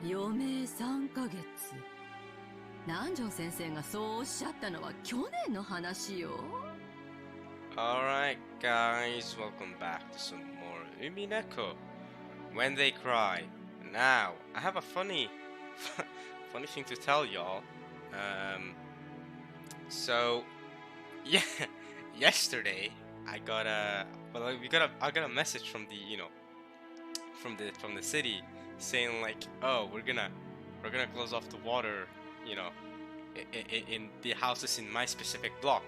余命3ヶ月。南條先生がそうおっしゃったのは去年の話よ。Alright guys, welcome back to some more Umineko. When they cry. Now, I have a funny thing to tell y'all. So yeah, yesterday I got I got a message from the city saying like, oh, we're gonna close off the water, in the houses in my specific block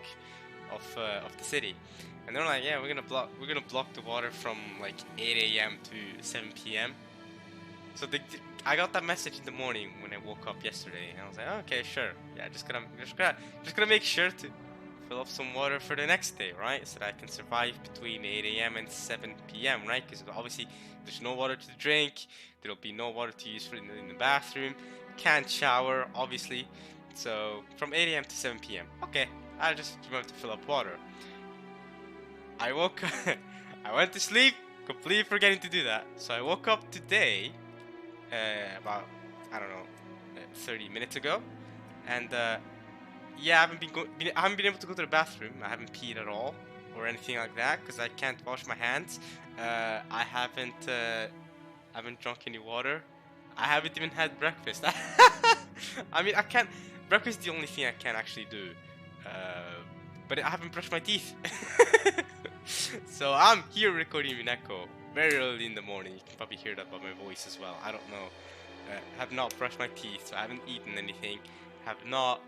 of the city, and they're like, yeah, we're gonna block the water from like 8 a.m. to 7 p.m. So I got that message in the morning when I woke up yesterday, and I was like, oh, okay, sure, yeah, just gonna make sure to fill up some water for the next day, right? So that I can survive between 8 a.m. and 7 p.m., right? Because obviously there's no water to drink, there'll be no water to use in the bathroom, can't shower, obviously. So from 8 a.m. to 7 p.m. Okay, I just remember to fill up water. I woke up, I went to sleep, completely forgetting to do that. So I woke up today, about, I don't know, 30 minutes ago, and yeah, I haven't been able to go to the bathroom. I haven't peed at all or anything like that because I can't wash my hands. I haven't drunk any water. I haven't even had breakfast. I mean, I can't. Breakfast is the only thing I can actually do. But I haven't brushed my teeth. So I'm here recording Umineko very early in the morning. You can probably hear that by my voice as well. I don't know. Have not brushed my teeth, so I haven't eaten anything. Have not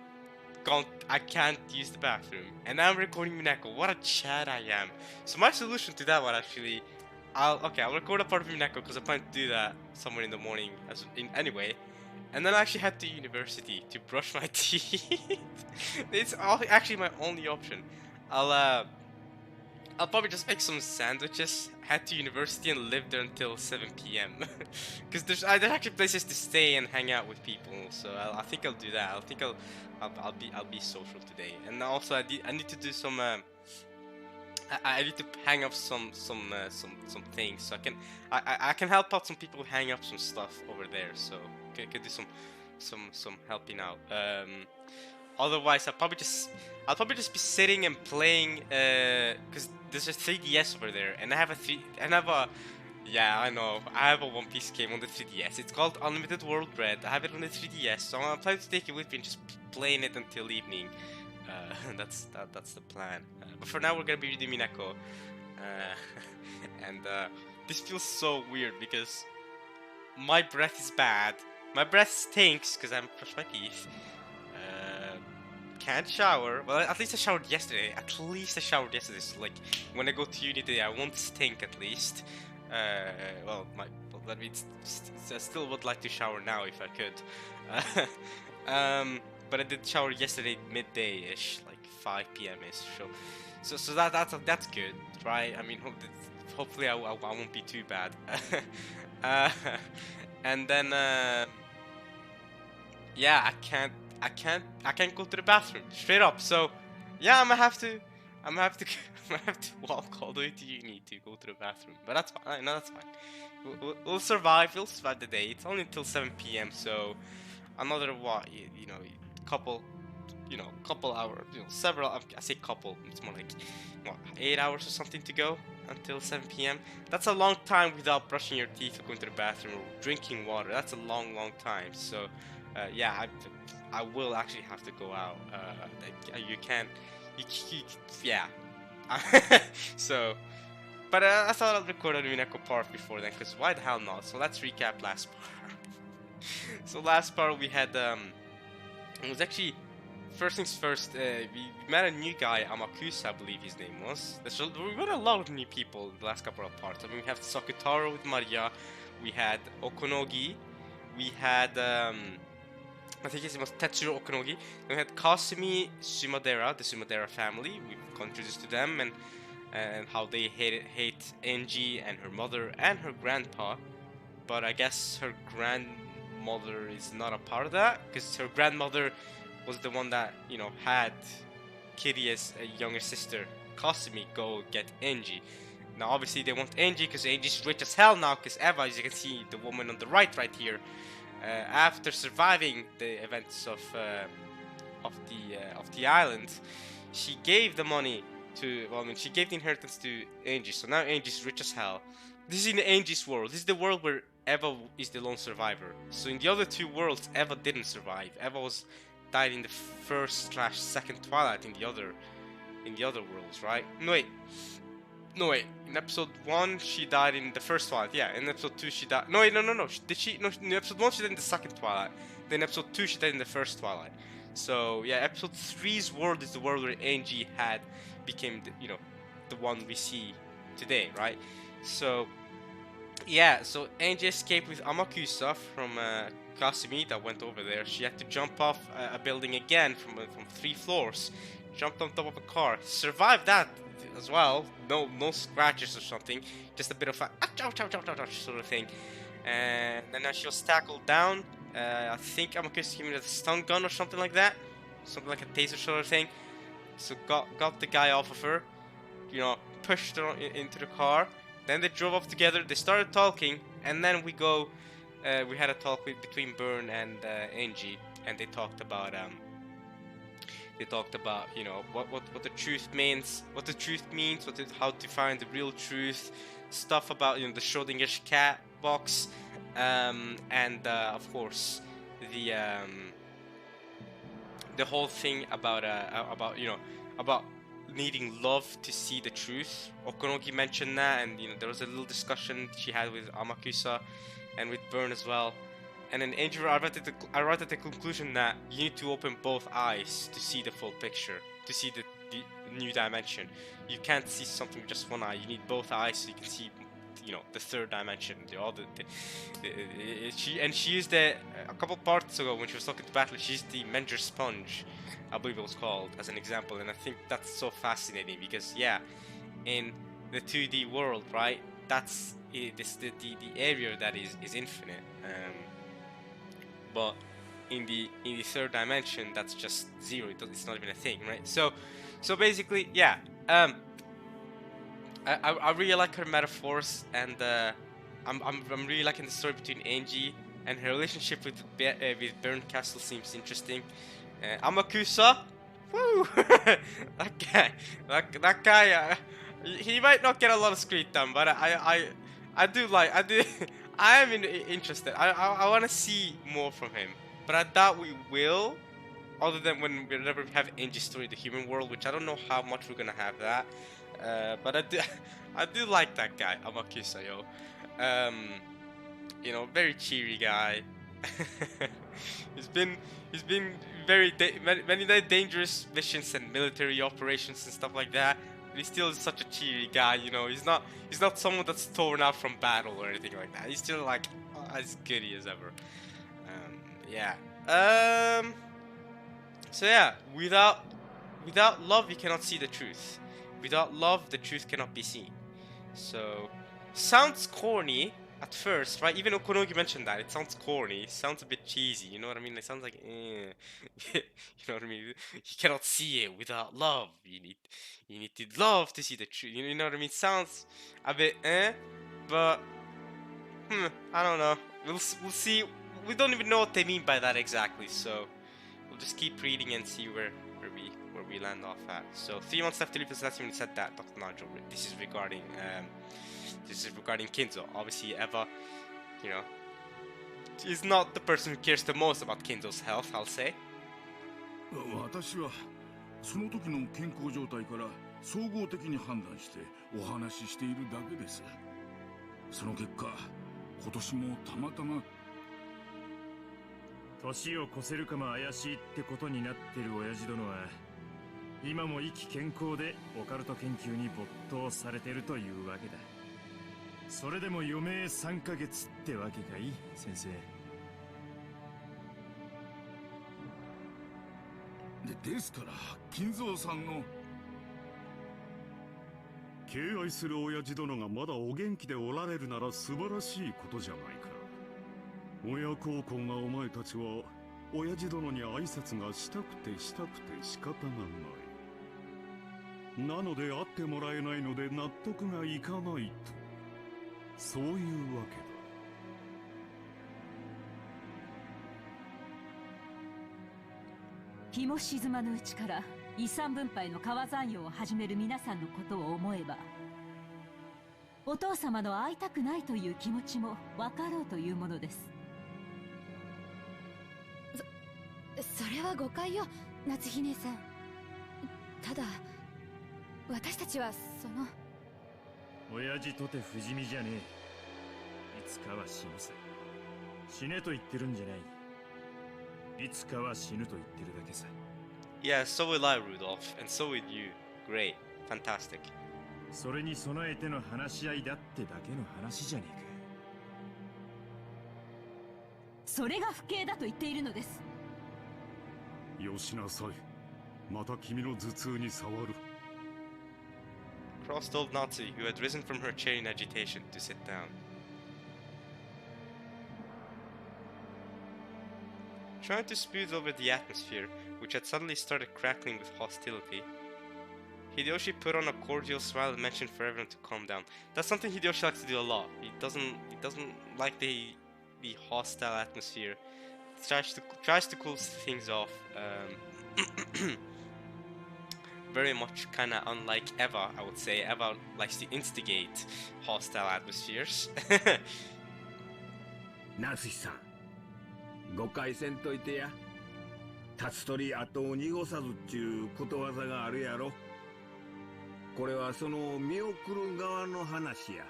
gone. I can't use the bathroom, and now I'm recording Umineko. What a Chad I am. So my solution to that one actually, I'll record a part of Umineko because I plan to do that somewhere in the morning anyway. And then I actually head to university to brush my teeth. It's actually my only option. I'll probably just make some sandwiches, head to university, and live there until 7 p.m. Because there's actually places to stay and hang out with people. So I think I'll do that. I'll be social today. And also I need to do some. I need to hang up some things. So I can help out some people hang up some stuff over there. So I can do some helping out. Otherwise, I'll probably just be sitting and playing. Cause there's a 3DS over there, and I have yeah, I know. I have a One Piece game on the 3DS. It's called Unlimited World Bread. I have it on the 3DS, so I'm planning to take it with me and just playing it until evening. That's the plan. But for now, we're gonna be reading Umineko. And this feels so weird because my breath is bad. My breath stinks because I haven't brushed my teeth. Can't shower. Well, at least I showered yesterday. So, like, when I go to uni today, I won't stink at least. That means I still would like to shower now if I could. But I did shower yesterday midday-ish, like 5 p.m.-ish. So that's good, right? I mean, hopefully I won't be too bad. And then yeah, I can't go to the bathroom straight up. So yeah, I'm gonna have to walk all the way to uni to go to the bathroom. But that's fine. No, that's fine. We'll survive. We'll survive the day. It's only until 7 p.m. So another couple hours. Several. I say couple. It's more like 8 hours or something to go until 7 p.m. That's a long time without brushing your teeth or going to the bathroom or drinking water. That's a long time. So yeah, I will actually have to go out. Yeah. So, but I thought I'd record a Umineko part before then, because why the hell not? So let's recap last part. So last part we had it was actually, first things first, we met a new guy, Amakusa, I believe his name was. We met a lot of new people in the last couple of parts. I mean, we have Sakutaro with Maria, we had Okonogi, we had I think his name was Tetsuro Okonogi. Then we had Kasumi Sumadera, the Sumadera family. We got introduced to them and how they hate Enji and her mother and her grandpa. But I guess her grandmother is not a part of that, because her grandmother was the one that, had Kirie's younger sister, Kasumi, go get Enji. Now obviously they want Enji because Enji's rich as hell now, because Eva, as you can see, the woman on the right here, after surviving the events of the island, she gave the money to. Well, I mean, she gave the inheritance to Angie. So now Angie's rich as hell. This is in Angie's world. This is the world where Eva is the lone survivor. So in the other two worlds, Eva didn't survive. Eva was died in the first/second Twilight in the other worlds, right? No wait. In episode 1, she died in the first Twilight. Yeah, in episode 2, she died. No wait, no. Did she? No, in episode 1, she died in the second Twilight. Then episode 2, she died in the first Twilight. So yeah, episode 3's world is the world where Angie became the one we see today, right? So yeah, so Angie escaped with Amakusa from Kasumi that went over there. She had to jump off a building again from 3 floors. Jumped on top of a car, survived that as well. No scratches or something, just a bit of a ouch sort of thing. And then she was tackled down. I think Amakusa gave me a stun gun or something like that, something like a taser sort of thing. So got the guy off of her, pushed her into the car. Then they drove off together. They started talking, and then we had a talk between Byrne and Angie, and they talked about what the truth means, how to find the real truth, stuff about the Schrodinger's cat box, and of course the whole thing about needing love to see the truth. Okonogi mentioned that, and there was a little discussion she had with Amakusa and with Byrne as well. And then Angel arrived at the conclusion that you need to open both eyes to see the full picture, to see the new dimension. You can't see something with just one eye. You need both eyes so you can see, the third dimension. She used a couple parts ago when she was talking to Battle. She used the Menger sponge, I believe it was called, as an example. And I think that's so fascinating because in the 2D world, right? That's the area that is infinite. But in the third dimension, that's just zero. It's not even a thing, right? So basically, yeah. I really like her metaphors, and I'm really liking the story between Angie and her relationship with Byrne Castle seems interesting. Amakusa, woo, that guy. He might not get a lot of screen time, but I I am interested. I want to see more from him, but I doubt we will. Other than whenever we have Angie's story, the human world, which I don't know how much we're gonna have that. But I do like that guy, Amakusa, yo. Very cheery guy. he's been many dangerous missions and military operations and stuff like that. He's still such a cheery guy, He's not someone that's torn out from battle or anything like that. He's still like as goody as ever. Yeah. So yeah, without love, you cannot see the truth. Without love, the truth cannot be seen. So sounds corny at first, right? Even Okonogi mentioned that. It sounds corny. It sounds a bit cheesy. You know what I mean? It sounds like, you know what I mean? You cannot see it without love. You need to love to see the truth. You know what I mean? It sounds a bit, but I don't know. We'll see. We don't even know what they mean by that exactly. So we'll just keep reading and see where we land off at. So 3 months left to live. That's when he said that, Dr. Najo. This is regarding Kinzo. Obviously, Eva, is not the person who cares the most about Kinzo's health, I'll say. 私はその時の健康状態から総合的に判断してお話ししているだけです。その結果、今年もたまたま年を越せるかも怪しいってことになってる親父殿は今も生き健康でオカルト研究に没頭されてるというわけだ。それでも余命3ヶ月ってわけかい、先生。ですから金蔵さんの敬愛する親父殿がまだお元気でおられるなら素晴らしいことじゃないか。親孝行がお前たちは親父殿に挨拶がしたくて仕方がない。なので会ってもらえないので納得がいかないと、そういうわけだ。日も沈まぬうちから遺産分配の川山用を始める皆さんのことを思えば、お父様の会いたくないという気持ちも分かろうというものです。それは誤解よ、夏姫さん。ただ私たちはその親父とて不死身じゃねえ。いつかは死ぬさ。死ねと言ってるんじゃない。いつかは死ぬと言ってるだけさ。Yeah, so will I, Rudolph, and so will you. Great, fantastic. それに備えての話し合いだってだけの話じゃねえか。それが不敬だと言っているのです。よしなさい。また君の頭痛に触る。Cross told Nazi, who had risen from her chair in agitation, to sit down. Trying to smooth over the atmosphere, which had suddenly started crackling with hostility, Hideyoshi put on a cordial smile and mentioned for everyone to calm down. That's something Hideyoshi likes to do a lot. He doesn't like the hostile atmosphere. Tries to cool things off. Very much kind of unlike Eva, I would say. Eva likes to instigate hostile atmospheres. ナスヒさん、誤解せんといてや。立つ鳥後を濁さずっちゅうことわざがあるやろ。これはその見送る側の話や。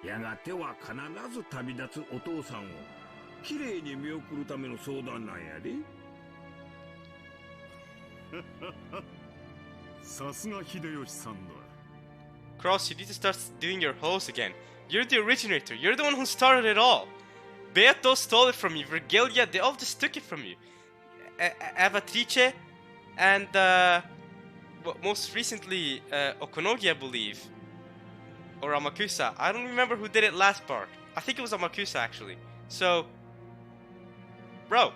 やがては必ず旅立つお父さんをきれいに見送るための相談なんやで。さすが秀吉さんだ。 Cross, you need to start doing your host again. You're the originator. You're the one who started it all. Beato stole it from you. Virgilia, they all just took it from you. Avatrice and most recently Okonogi, I believe, or Amakusa. I don't remember who did it last part. I think it was Amakusa actually. So, bro,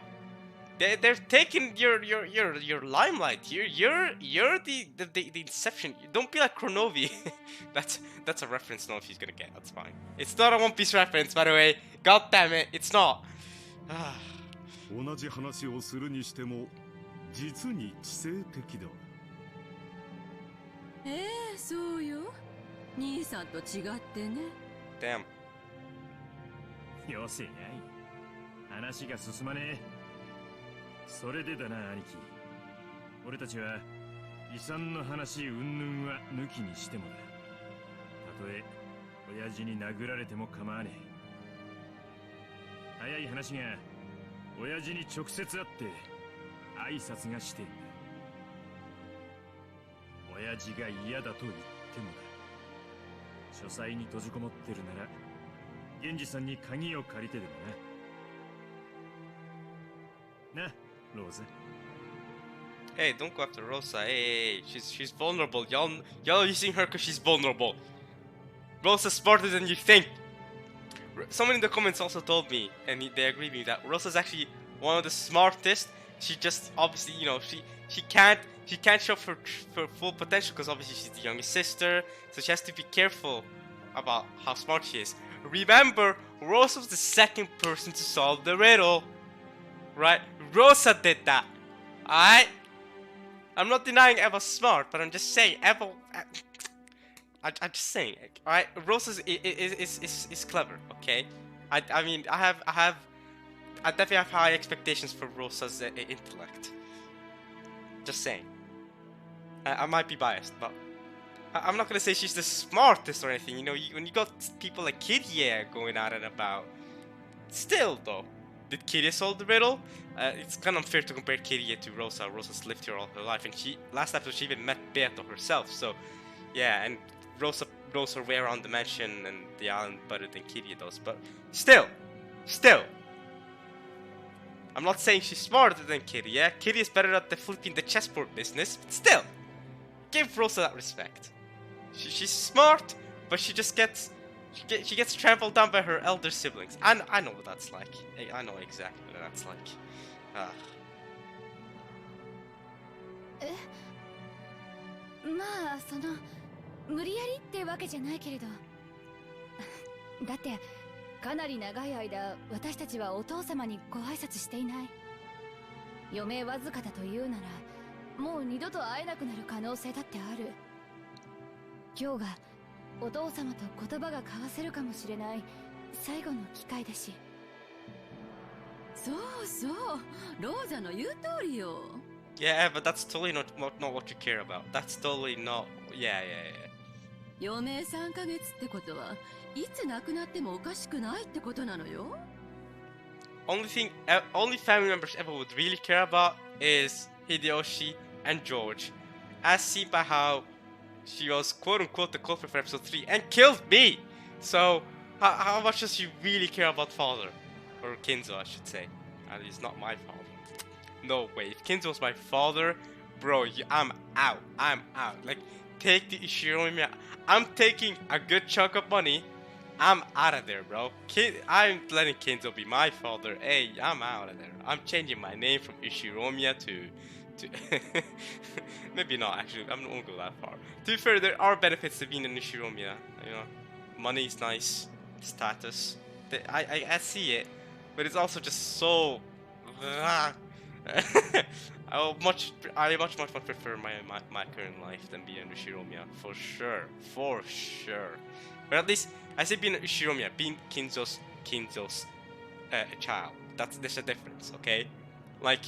they're taking your limelight. You're the inception. Don't be like Kronovi. That's a reference. No, if he's gonna get. That's fine. It's not a One Piece reference, by the way. God damn it, it's not. 同じ話をするにしても実に知性的だ。そうよ。兄さんと違ってね。Damn. よせない。話が進まねえ。それでだな、兄貴。俺たちは遺産の話云々は抜きにしてもだ。たとえ親父に殴られても構わねえ。早い話が親父に直接会って挨拶がしてんだ。親父が嫌だと言ってもだ。書斎に閉じこもってるなら源氏さんに鍵を借りてでもな。な、ローザ。Hey, don't go after Rosa. Hey, she's vulnerable. Y'all using her because she's vulnerable. Rosa's smarter than you think. Someone in the comments also told me, and they agree with me, that Rosa's actually one of the smartest. She just obviously, you know, she can't show for full potential because obviously she's the youngest sister, so she has to be careful about how smart she is. Remember, Rosa was the second person to solve the riddle, right? Rosa did that. Alright? I'm not denying Eva's smart, but I'm just saying Eva. I'm just saying, alright? Rosa is clever, okay? I mean, I definitely have high expectations for Rosa's intellect. Just saying. I might be biased, but I'm not gonna say she's the smartest or anything. You know, when you got people like Kirie going at it about. Still, though, did Kirie solve the riddle? It's kind of unfair to compare Kirie to Rosa. Rosa's lived here all her life, and last episode she even met Beato herself. So, yeah, and Rosa knows her way around the mansion and the island better than Kirie does. But still, I'm not saying she's smarter than Kirie. Yeah, Kirie is better at the flipping the chessboard business. But still, give Rosa that respect. She's smart, but she just gets trampled down by her elder siblings. I know what that's like. I know exactly what that's like. Eh? まあその無理やりってわけじゃないけれど。だってかなり長い間私たちはお父様にご挨拶していない。余命わずかだというならもう二度と会えなくなる可能性だってある。今日がお父様と言葉が交わせるかもしれない最後の機会だし。そうそう、ローザの言う通りよ。Yeah, but that's totally not what you care about. That's totally not. Yeah, yeah, yeah. 余命3ヶ月ってことはいつ亡くなってもおかしくないってことなのよ。Only family members ever would really care about is Hideyoshi and George, as seen by how she was quote unquote the culprit for episode 3 and killed me. So, how much does she really care about father? Or Kinzo, I should say. At least not my father. No way. If Kinzo was my father, bro, I'm out. I'm out. Like, take the Ishiromi. I'm taking a good chunk of money. I'm out of there, bro. I'm letting Kinzo be my father. Hey, I'm out of there. I'm changing my name from Ishiromiya to maybe not actually. I won't go that far. To be fair, there are benefits to being an Ishiromiya. You know, money is nice, status. I see it, but it's also just so. I much prefer my current life than being an Ishiromiya, for sure. But at least I say being an Ishiromiya, being Kinzo's child. There's a difference, okay? Like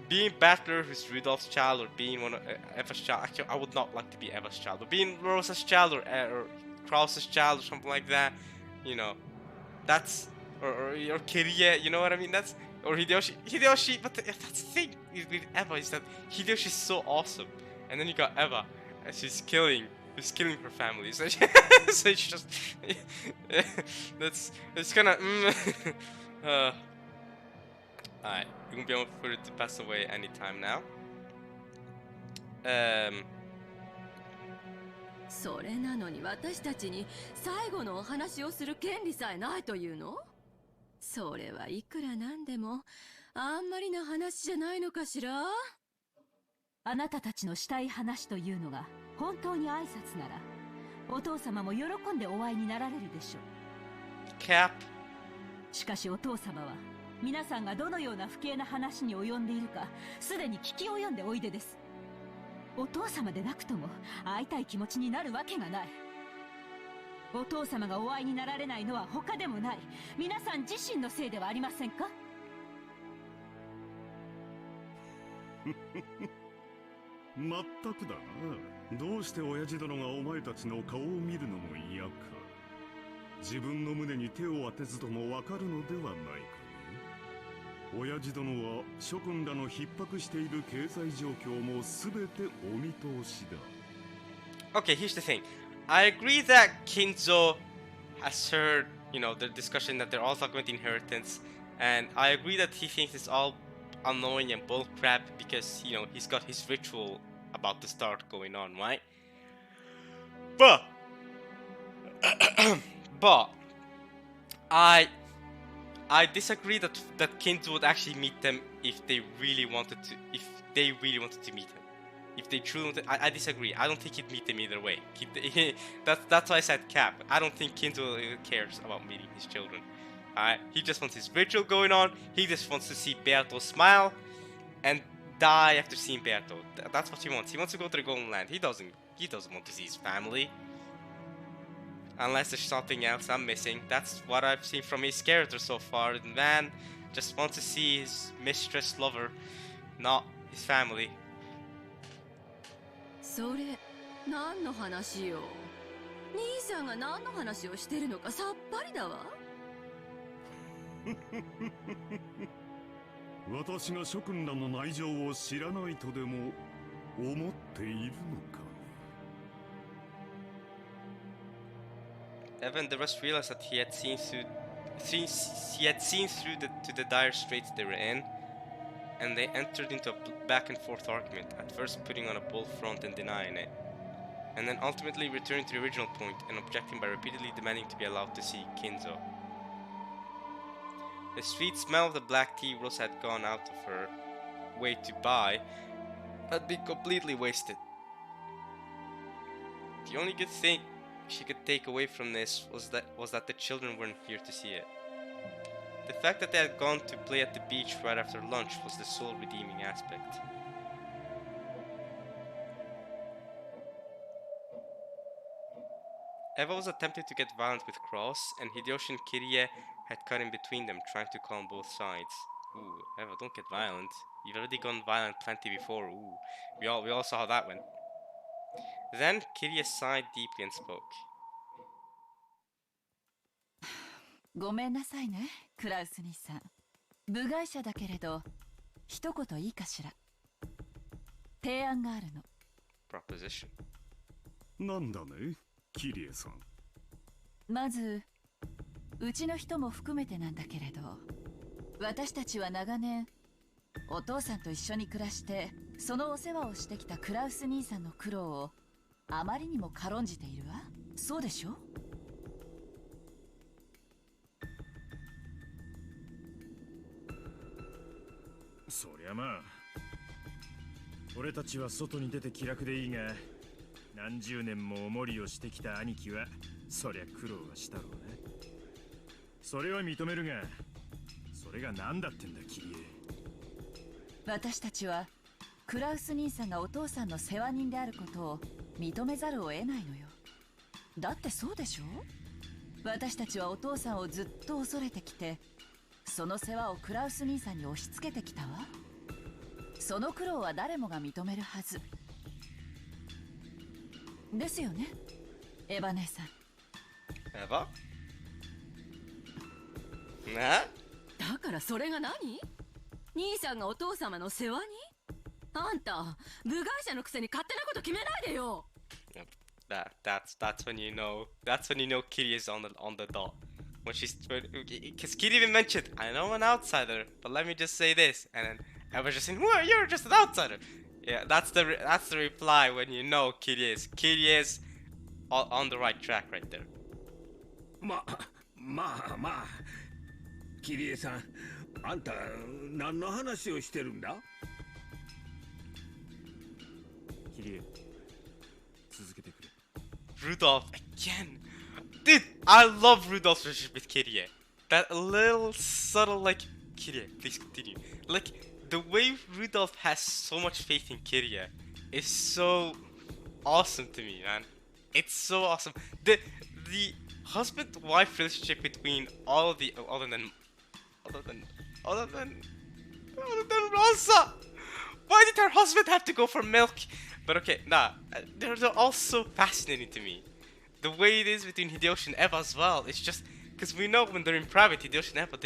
being Battler, who's Rudolph's child, or being one of Eva's child. Actually, I would not like to be Eva's child, but being Rosa's child or Kraus's child or something like that. You know, that's or Kirie. You know what I mean? That's. Or Hideyoshi, but that's the thing with Eva is that Hideyoshi's so awesome, and then you got Eva, and she's killing her family. So, so it's just it's kind of alright, we won't be able for it to pass away anytime now. それなのに私たちに最後のお話をする権利さえないというの？それはいくらなんでもあんまりな話じゃないのかしら。あなたたちのしたい話というのが本当に挨拶なら、お父様も喜んでお会いになられるでしょう。Cap。しかしお父様は皆さんがどのような不敬な話に及んでいるかすでに聞き及んでおいでです。お父様でなくとも会いたい気持ちになるわけがない。お父様がお会いになられないのは他でもない皆さん自身のせいではありませんか？まったくだな。どうして親父殿がお前たちの顔を見るのも嫌か。自分の胸に手を当てずともわかるのではないかね。親父殿は諸君らの逼迫している経済状況もすべてお見通しだ。Okay, here's the thing. I agree that Kinzo has heard, you know, the discussion that they're all talking about the inheritance, and I agree that he thinks it's all annoying and bullcrap because, you know, he's got his ritual about to start going on, right? But I disagree that Kinzo would actually meet them if they really wanted to meet him. If they truly wanted, I disagree. I don't think he'd meet them either way. That's why I said Cap. I don't think Kinzo cares about meeting his children. Alright, he just wants his ritual going on. He just wants to see Beato smile and die after seeing Beato. That's what he wants. He wants to go to the Golden Land. He doesn't want to see his family. Unless there's something else I'm missing. That's what I've seen from his character so far. The man just wants to see his mistress lover, not his family. それ何の話よ。兄さんが何の話をしてるのかさっぱりだわ。私が諸君らの内情を知らないとでも思っているのか。Evan the rest realized that he had seen through to the dire straits they were in, and they entered into a back and forth argument, at first putting on a bold front and denying it, and then ultimately returning to the original point and objecting by repeatedly demanding to be allowed to see Kinzo. The sweet smell of the black tea Rose had gone out of her way to buy had been completely wasted. The only good thing she could take away from this was that the children weren't here to see it. The fact that they had gone to play at the beach right after lunch was the sole redeeming aspect. Eva was attempting to get violent with Cross, and Hideyoshi and Kirie had cut in between them, trying to calm both sides. Ooh, Eva, don't get violent. You've already gone violent plenty before. Ooh, we all saw how that went. Then Kirie sighed deeply and spoke. ごめんなさいね、クラウス兄さん。部外者だけれど、一言いいかしら。提案があるの。Proposition. なんだね、キリエさん。まず、うちの人も含めてなんだけれど、私たちは長年、お父さんと一緒に暮らして、そのお世話をしてきたクラウス兄さんの苦労をあまりにも軽んじているわ。そうでしょ？そりゃまあ、俺たちは外に出て気楽でいいが、何十年もおもりをしてきた兄貴はそりゃ苦労はしたろうね。それは認めるが、それが何だってんだキリエ。私たちはクラウス兄さんがお父さんの世話人であることを認めざるを得ないのよ。だってそうでしょ？私たちはお父さんをずっと恐れてきて、その世話をクラウス兄さんに押し付けてきたわ。その苦労は誰もが認めるはずですよね、エヴァ姉さん。エヴァ？ね？だからそれが何？兄さんがお父様の世話に？あんた、部外者のくせに勝手なこと決めないでよ。That's when you know Kitty is on the dot. When she's, because Kitty even mentioned, I know I'm an outsider, but let me just say this, and then I was just saying, well, you're just an outsider. Yeah, that's the reply when you know Kitty is on the right track right there. まあ、キリエさん、あんた何の話をしてるんだ？キリエ、続けてくれ。 Rudolph again. Dude, I love Rudolph's relationship with Kirie. That little subtle, like, Kirie, please continue. Like, the way Rudolph has so much faith in Kirie is so awesome to me, man. It's so awesome. The husband-wife relationship between all of the other than Rosa. Why did her husband have to go for milk? But okay, they're all so fascinating to me. The way it is between Hideyoshi and Eva as well, it's just because we know when they're in private, Hideyoshi and Eva,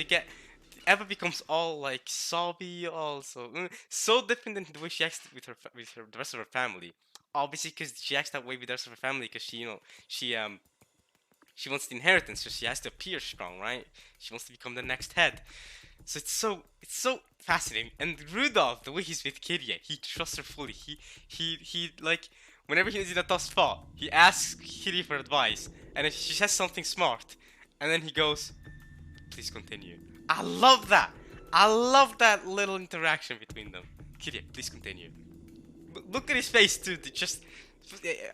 Eva becomes all like sobby, also so different than the way she acts with the rest of her family. Obviously, because she acts that way with the rest of her family, because she wants the inheritance, so she has to appear strong, right? She wants to become the next head. So it's so fascinating. And Rudolph, the way he's with Kirie, he trusts her fully. He like, whenever he's in a tough spot, he asks Kirie for advice, and then she says something smart, and then he goes, "Please continue." I love that. I love that little interaction between them. Kirie, please continue. Look at his face too.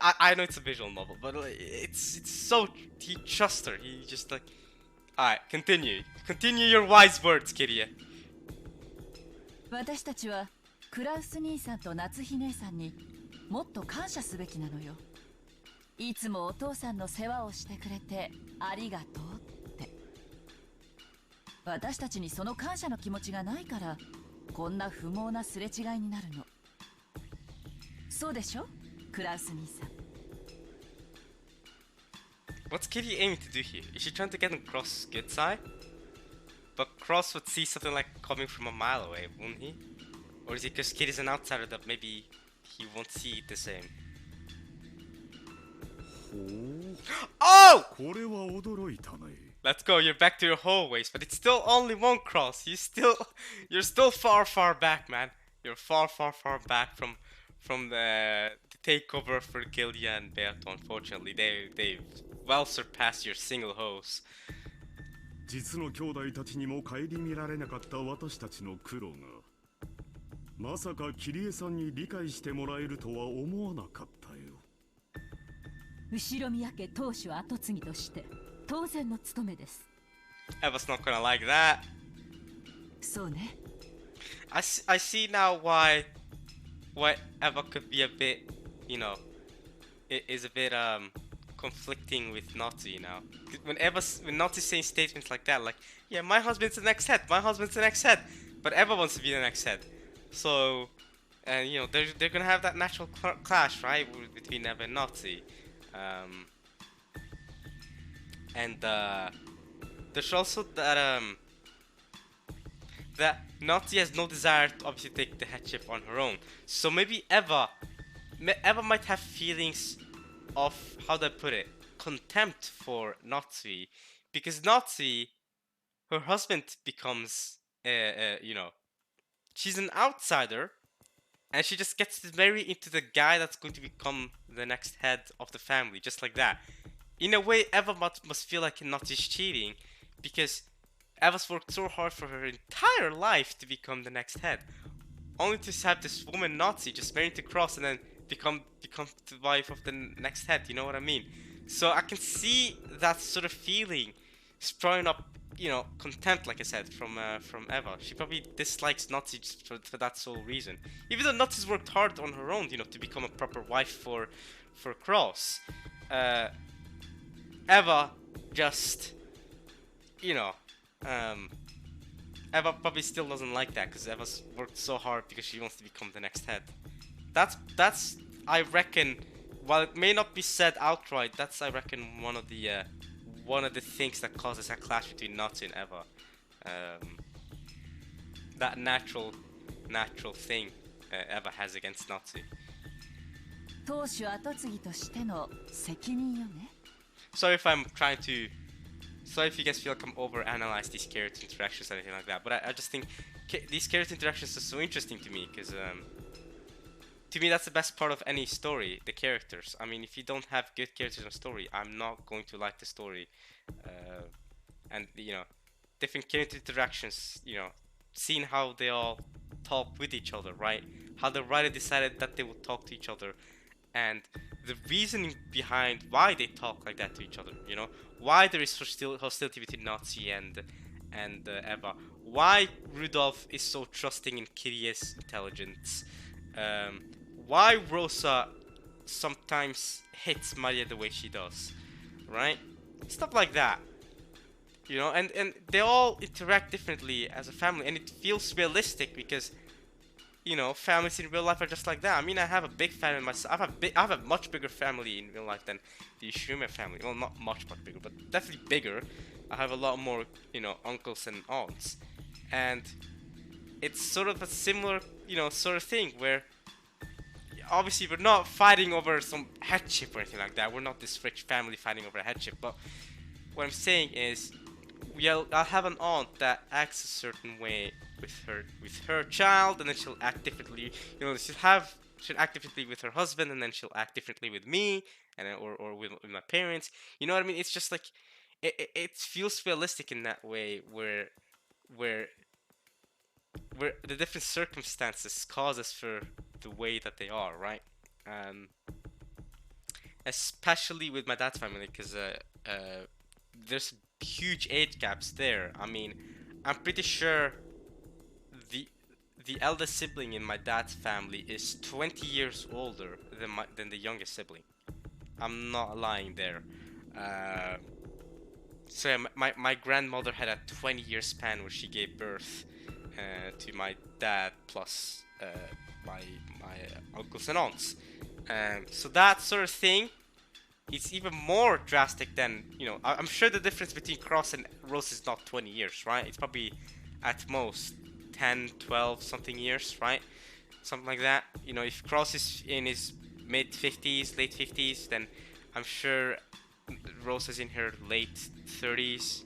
I know it's a visual novel, but it's so, he trusts her. He just like, alright, continue your wise words, Kirie. 私たちはクラウス兄さんと夏日姉さんにもっと感謝すべきなのよ。いつもお父さんの世話をしてくれてありがとうって。私たちにその感謝の気持ちがないからこんな不毛なすれ違いになるの。そうでしょ、クラウス兄さん。What's Kitty aiming to do here? Is she trying to get on Cross' good side? But Cross would see something like coming from a mile away, wouldn't he? Or is it because Kitty's an outsider that maybe he won't see it the same? ほう、 Oh! これは驚いたね。 Let's go, you're back to your hallways, but it's still only one Cross. You're still far back, man. You're far back from the takeover for Gillia and Beato. Unfortunately, they've well surpassed your single host. 実の兄弟たちにも顧みられなかった私たちの苦労が、まさかキリエさんに理解してもらえるとは思わなかったよ。後宮家当主跡継ぎとして当然の務めです。Eva's not gonna like that. そうね。 I see now why Eva could be a bit, you know, it is a bit conflicting with Natsu now. When Natsu's saying statements like that, like, yeah, my husband's the next head, my husband's the next head, but Eva wants to be the next head. So, and you know, they're gonna have that natural clash, right, between Eva and Natsu. And there's also that Natsu has no desire to obviously take the headship on her own. So maybe Eva might have feelings of, how do I put it, contempt for Natsu, because Natsu, her husband becomes, you know, she's an outsider, and she just gets to marry into the guy that's going to become the next head of the family, just like that. In a way, Eva must feel like Natsu's cheating, because Eva's worked so hard for her entire life to become the next head, only to have this woman Nazi just marry to Cross and then become the wife of the next head. You know what I mean? So I can see that sort of feeling sprouting up, you know, contempt, like I said, from Eva. She probably dislikes Nazi just for that sole reason. Even though Nazi's worked hard on her own, you know, to become a proper wife for Cross. Eva just, you know, Eva probably still doesn't like that because Eva's worked so hard because she wants to become the next head. That's I reckon, while it may not be said outright, that's, I reckon, one of the things that causes a clash between Natsu and Eva. That natural thing Eva has against Natsu. 当主後継ぎとしての責任よね。 Sorry if I'm trying to. Sorry if you guys feel like I'm overanalyze these character interactions or anything like that, but I just think these character interactions are so interesting to me because to me that's the best part of any story, the characters. I mean, if you don't have good characters in a story, I'm not going to like the story. And you know, different character interactions, you know, seeing how they all talk with each other, right? How the writer decided that they would talk to each other, and the reasoning behind why they talk like that to each other, you know, why there is hostility between Nazi and Eva, why Rudolph is so trusting in Kirie's intelligence, why Rosa sometimes hits Maria the way she does, right? Stuff like that, you know, and they all interact differently as a family, and it feels realistic because, you know, families in real life are just like that. I mean, I have a big family myself. I have a much bigger family in real life than the Ishime family. Well, not much bigger, but definitely bigger. I have a lot more, you know, uncles and aunts, and it's sort of a similar, you know, sort of thing where obviously we're not fighting over some headship or anything like that. We're not this rich family fighting over a headship, but what I'm saying is, I'll have an aunt that acts a certain way with her child, and then she'll act differently. You know, she'll act differently with her husband, and then she'll act differently with me, and then, or with my parents. You know what I mean? It's just like it feels realistic in that way, where the different circumstances cause us for the way that they are, right? Especially with my dad's family, because there's huge age gaps there. I mean, I'm pretty sure the eldest sibling in my dad's family is 20 years older than the youngest sibling. I'm not lying there. So yeah, my grandmother had a 20-year span where she gave birth to my dad plus my uncles and aunts. So that sort of thing, it's even more drastic than, you know, I'm sure the difference between Cross and Rose is not 20 years, right? It's probably at most 10, 12 something years, right? Something like that. You know, if Cross is in his mid 50s, late 50s, then I'm sure Rose is in her late 30s.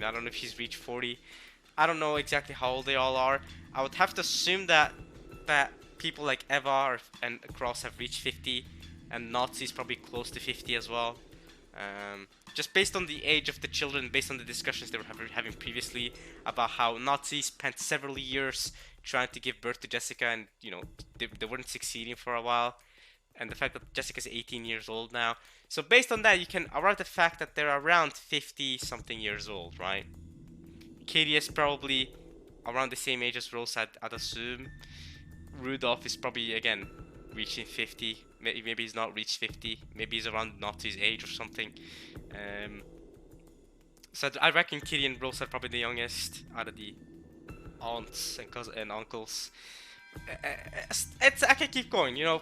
I don't know if she's reached 40. I don't know exactly how old they all are. I would have to assume that people like Eva and Cross have reached 50, and Nazi's probably close to 50 as well. Just based on the age of the children, based on the discussions they were having previously about how Nazi spent several years trying to give birth to Jessica, and you know, they weren't succeeding for a while, and the fact that Jessica's 18 years old now. So based on that, you can arrive at the fact that they're around 50 something years old, right? Katie is probably around the same age as Rose, I'd assume. Rudolph is probably, again, reaching 50. Maybe he's not reached 50. Maybe he's around not his age or something. So I reckon Kitty and Rose are probably the youngest out of the aunts and cousins and uncles. I can keep going, you know.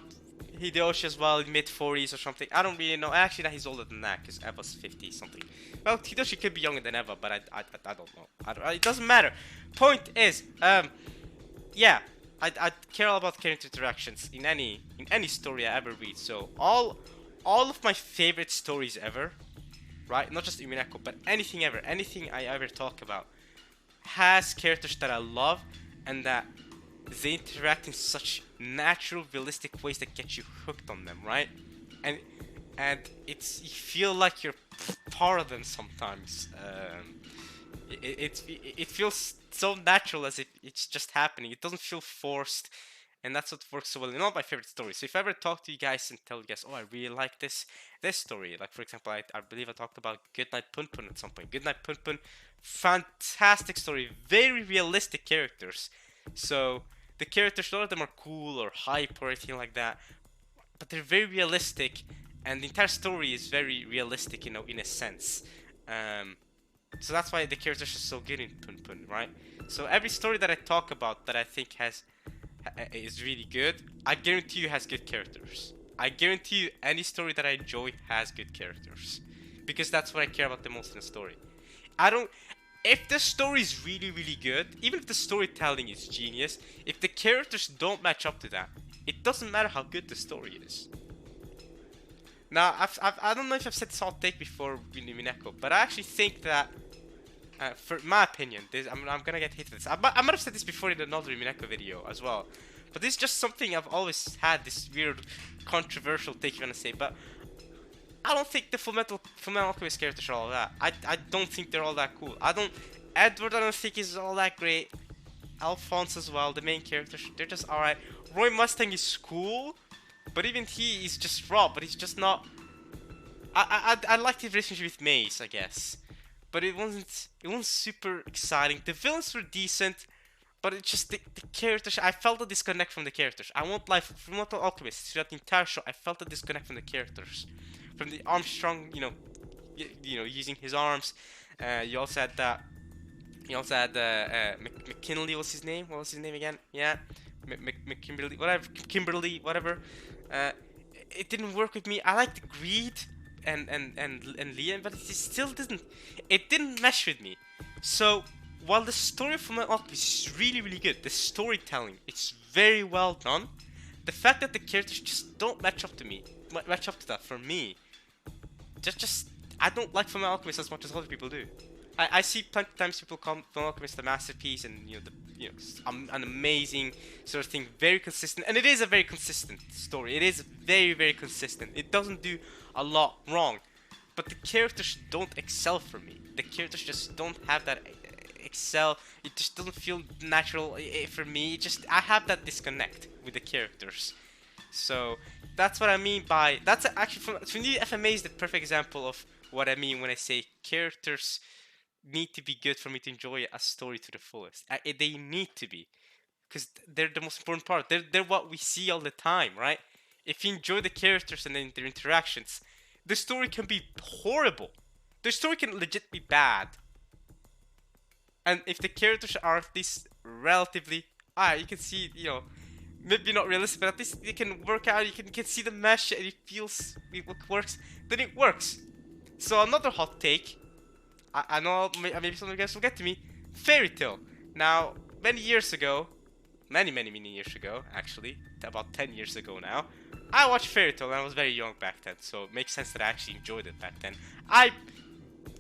Hideyoshi as well, mid 40s or something. I don't really know. Actually, that he's older than that because Eva's 50 something. Well, Hideyoshi could be younger than Eva, but I don't know. It doesn't matter. Point is, yeah, I care all about character interactions in any story I ever read. So all of my favorite stories ever, right? Not just Umineko, but anything ever, anything I ever talk about, has characters that I love and that they interact in such natural, realistic ways that get you hooked on them, right? And it's, you feel like you're part of them sometimes. It feels so natural, as if it's just happening. It doesn't feel forced, and that's what works so well in all my favorite stories. So if I ever talk to you guys and tell you guys, oh, I really like this story, like for example, I believe I talked about Goodnight Punpun at some point. Goodnight Punpun, fantastic story, very realistic characters. So the characters, none of them are cool or hype or anything like that, but they're very realistic, and the entire story is very realistic, you know, in a sense. So that's why the characters are so good in Punpun, right? So every story that I talk about that I think is really good, I guarantee you has good characters. I guarantee you any story that I enjoy has good characters, because that's what I care about the most in a story. If the story is really, really good, even if the storytelling is genius, if the characters don't match up to that, it doesn't matter how good the story is. Now, I don't know if I've said this hot take before in Umineko, but I actually think that, for my opinion, I'm gonna get hit for this. I might have said this before in another Umineko video as well, but this is just something I've always had, this weird, controversial take, you wanna say, but I don't think the Fullmetal Alchemist characters are all that. I don't think they're all that cool. Edward I don't think is all that great. Alphonse as well, the main characters, they're just alright. Roy Mustang is cool, but even he is just raw, but he's just not... I liked his relationship with Mace, I guess. But it wasn't super exciting. The villains were decent, but it's just the characters, I felt a disconnect from the characters. I won't lie, from Fullmetal Alchemist, throughout the entire show, I felt a disconnect from the characters. From the Armstrong, you know, using his arms. You also had that. You also had McKinley. What's his name? What was his name again? Yeah, McKimberly. Whatever. Kimberly. Whatever. It didn't work with me. I liked Greed and Liam, but it still didn't. It didn't mesh with me. So while the story from my Alchemist is really, really good, the storytelling, it's very well done. The fact that the characters just don't match up to that for me. Just I don't like Fullmetal Alchemist as much as other people do. I see plenty of times people call Fullmetal Alchemist a masterpiece, and an amazing sort of thing, very consistent, and it is a very consistent story. It is very, very consistent. It doesn't do a lot wrong, but the characters don't excel for me. The characters just don't have that excel. It just doesn't feel natural for me. I have that disconnect with the characters. So that's what I mean by, that's actually, for me, FMA is the perfect example of what I mean when I say characters need to be good for me to enjoy a story to the fullest. They need to be, because they're the most important part. They're what we see all the time, right? If you enjoy the characters and then their interactions, the story can be horrible. The story can legit be bad. And if the characters are at least relatively, you can see, maybe not realistic, but at least it can work out. You can see the mesh, and it works. Then it works. So another hot take. I know maybe some of you guys will get to me. Fairy Tail. Now, many years ago, many years ago, actually, about 10 years ago now, I watched Fairy Tail, and I was very young back then, so it makes sense that I actually enjoyed it back then. I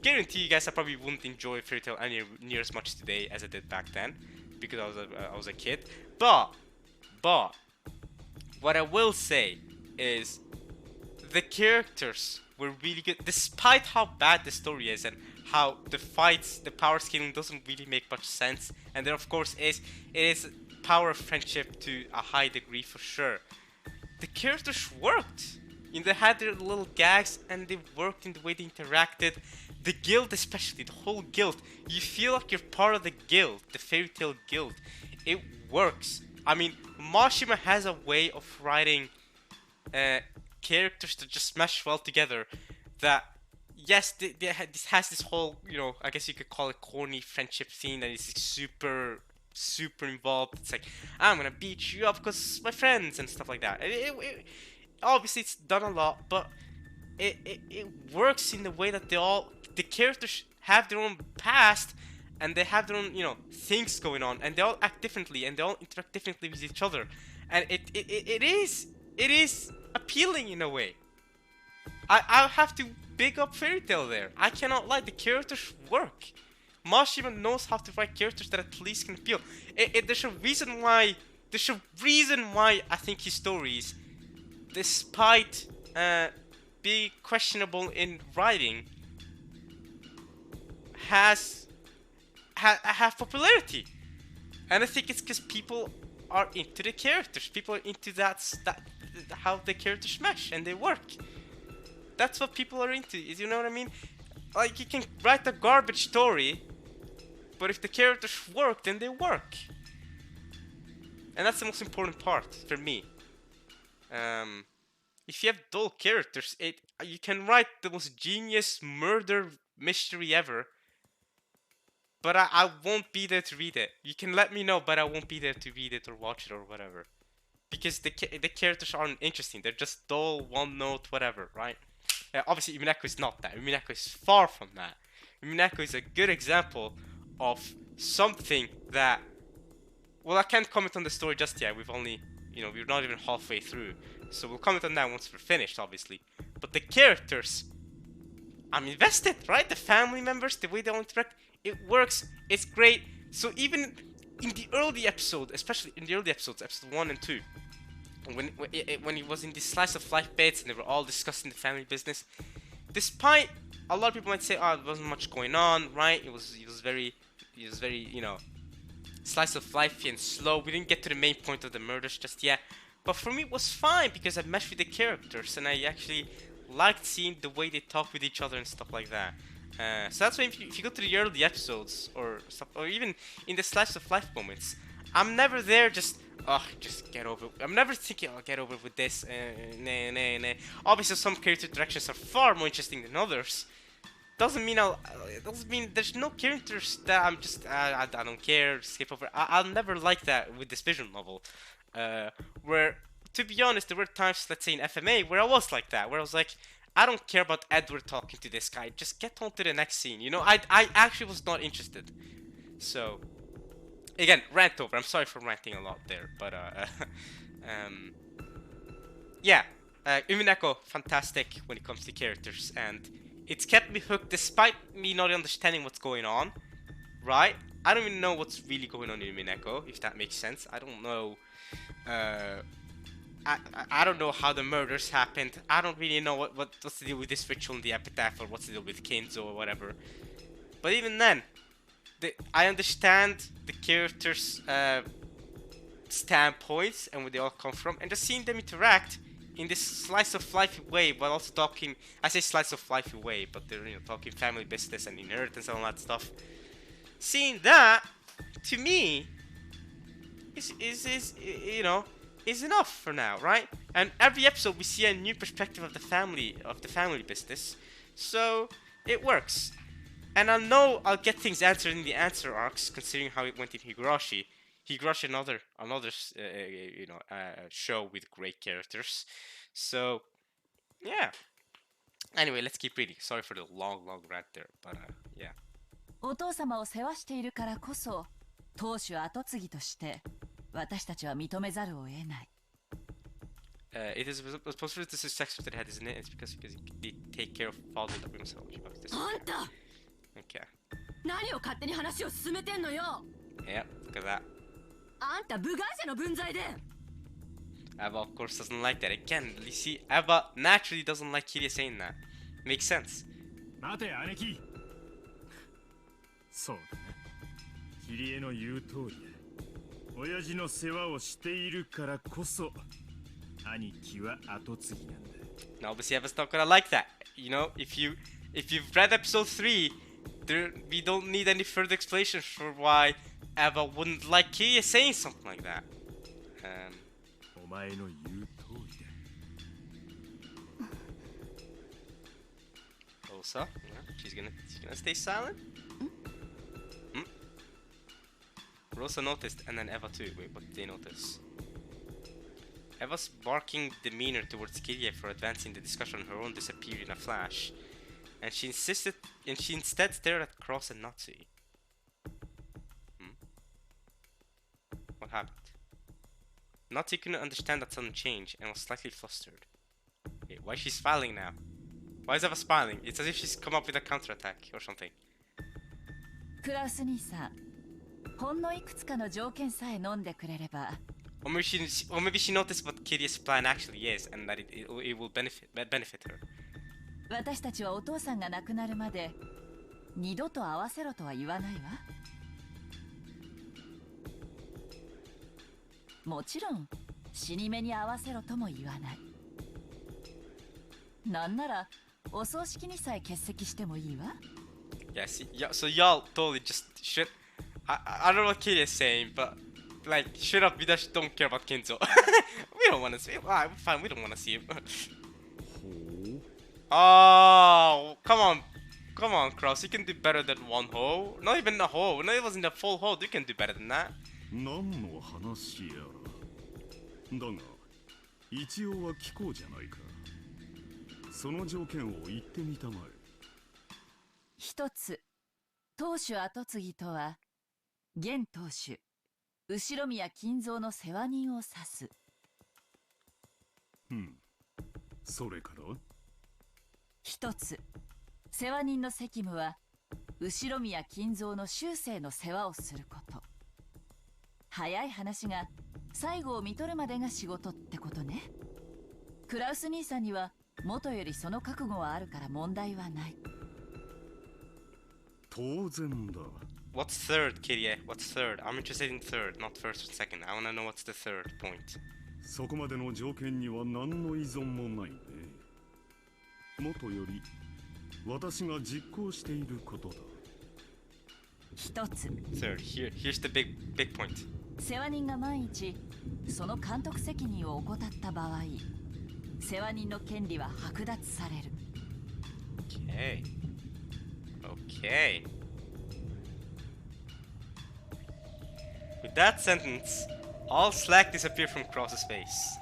guarantee you guys I probably wouldn't enjoy Fairy Tail near as much today as I did back then, because I was a kid. But what I will say is the characters were really good, despite how bad the story is and how the fights, the power scaling doesn't really make much sense. And there, of course, it is power of friendship to a high degree for sure. The characters worked. They had their little gags, and they worked in the way they interacted. the guild especially, the whole guild, you feel like you're part of the guild, the fairy tale guild. It works. I mean, Mashima has a way of writing characters that just mesh well together. That, yes, this has this whole, you know, I guess you could call it corny friendship scene that is super involved. It's like, I'm gonna beat you up because my friends and stuff like that. Obviously it's done a lot, but it works in the way that the characters have their own past and they have their own, you know, things going on, and they all act differently and they all interact differently with each other, and it is appealing in a way. I'll have to big up Fairy Tail there. I cannot lie, the characters work. Mashima knows how to write characters that at least can appeal. There's a reason why I think his stories, despite being questionable in writing, have popularity. And I think it's because people are into the characters. People are into that how the characters mesh and they work. That's what people are into. You know what I mean? Like, you can write a garbage story, but if the characters work, then they work. And that's the most important part for me. If you have dull characters, you can write the most genius murder mystery ever, but I won't be there to read it. You can let me know, but I won't be there to read it or watch it or whatever. Because the characters aren't interesting. They're just dull, one note, whatever, right? Obviously, Umineko is not that. Umineko is far from that. Umineko is a good example of something that... Well, I can't comment on the story just yet. We've only... You know, we're not even halfway through. So we'll comment on that once we're finished, obviously. But the characters... I'm invested, right? The family members, the way they all interact, it works. It's great. So even in the early episode, especially in the early episodes, episode 1 and 2, when he was in this slice of life beds and they were all discussing the family business, despite a lot of people might say, oh, there wasn't much going on, right? It was very, you know, slice of life and slow. We didn't get to the main point of the murders just yet. But for me, it was fine because I meshed with the characters and I actually liked seeing the way they talk with each other and stuff like that. So that's why if you go to the early episodes or stuff, or even in the slice of life moments, I'm never there just get over it. I'm never thinking, oh, get over with this. Nah. Obviously, some character directions are far more interesting than others. Doesn't mean there's no characters that I'm just I don't care, skip over. I'll never like that with this visual novel. Where, to be honest, there were times, let's say in FMA, where I was like that, where I was like, I don't care about Edward talking to this guy. Just get on to the next scene. You know, I actually was not interested. So, again, rant over. I'm sorry for ranting a lot there, but yeah, Umineko, fantastic when it comes to characters, and it's kept me hooked despite me not understanding what's going on. Right? I don't even know what's really going on in Umineko, if that makes sense. I don't know. I don't know how the murders happened. I don't really know what's the deal with this ritual in the epitaph, or what's the deal with Kinzo or whatever. But even then, I understand the characters' standpoints and where they all come from, and just seeing them interact in this slice of life way, but also talking. I say slice of life way, but they're, you know, talking family business and inheritance and all that stuff. Seeing that, to me, is you know, is enough for now, right? And every episode we see a new perspective of the family business, so it works. And I know I'll get things answered in the answer arcs, considering how it went in Higurashi. Higurashi, another show with great characters. So yeah. Anyway, let's keep reading. Sorry for the long rant there, but yeah. お父様を世話しているからこそ、当主後継ぎとして私たちは認めざるを得ない。It is responsible to success that had, isn't it? It's because they take care of father that we must help you about this. あんた Okay. 何を勝手に話を進めてんのよ Yeah, look at that. あんた部外者の分際で Eva, of course, doesn't like that. Again, you see, Eva naturally doesn't like Kiria saying that. Makes sense. 待て姉貴。そうだな。キリエの言う通りだ。親父の世話をしているからこそ兄貴は後継ぎなんだ。 No, obviously Eva's not gonna like that. You know, if you if you've read episode 3, we don't need any further explanation for why Eva wouldn't like Kiria saying something like that. お前の言う通りだ。 Rosa, she's gonna stay silent. Rosa noticed, and then Eva too. Wait, what did they notice? Eva's barking demeanor towards Kiria for advancing the discussion on her own disappeared in a flash, and she instead stared at Cross and Natsu. What happened? Natsu couldn't understand that sudden change and was slightly flustered. Wait, why is she smiling now? Why is Eva smiling? It's as if she's come up with a counterattack or something. クラウス兄さん、ほんのいくつかの条件さえ飲んでくれれば。 Or maybe she noticed what Kiria's plan actually is and that it will benefit her. 私たちはお父さんが亡くなるまで二度と会わせろとは言わないわ。もちろん死に目に合わせろとも言わない。なんならお葬式にさえ欠席してもいいわ。Yeah, so y'all totally just shit. I don't know what Kiria is saying, but like, shut up, we just don't care about Kinzo. We don't want to see him. Alright, fine, we don't want to see him. Oh, come on, Cross, you can do better than one hoe. Not even a hoe, no, it wasn't a full hoe, you can do better than that. 何の話やら。だが、一応は聞こうじゃないか。その条件を言ってみたまえ。一つ、当主跡継ぎとは、現当主、後宮金蔵の世話人を指す。それから？一つ、世話人の責務は、後宮金蔵の終生の世話をすること。早い話が、最後を見とるまでが仕事ってことね。クラウス兄さんには、元よりその覚悟はあるから問題はない。当然だ。What's third, Kiria? What's third? I'm interested in third, not first or second. I wanna know what's the third point. そこまでの条件には何の依存もないね。もとより私が実行していることだ。一つ。Third, here's the big point. 世話人が万一その監督責任を怠った場合、世話人の権利は剥奪される。Okay. With that sentence, all slack disappeared from Cross's face.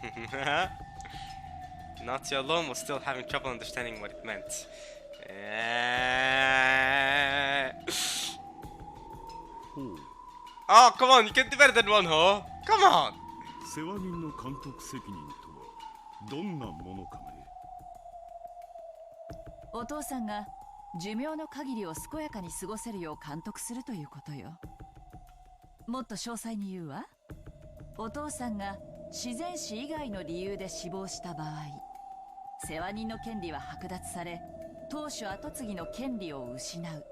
Natsu alone was still having trouble understanding what it meant. Oh, come on, you can do better than one, ho! Come on! 世話人の監督責任とはどんなものかね。お父さんが寿命の限りを健やかに過ごせるよう監督するということよ。もっと詳細に言うわ。お父さんが自然死以外の理由で死亡した場合、世話人の権利は剥奪され、当主跡継ぎの権利を失う。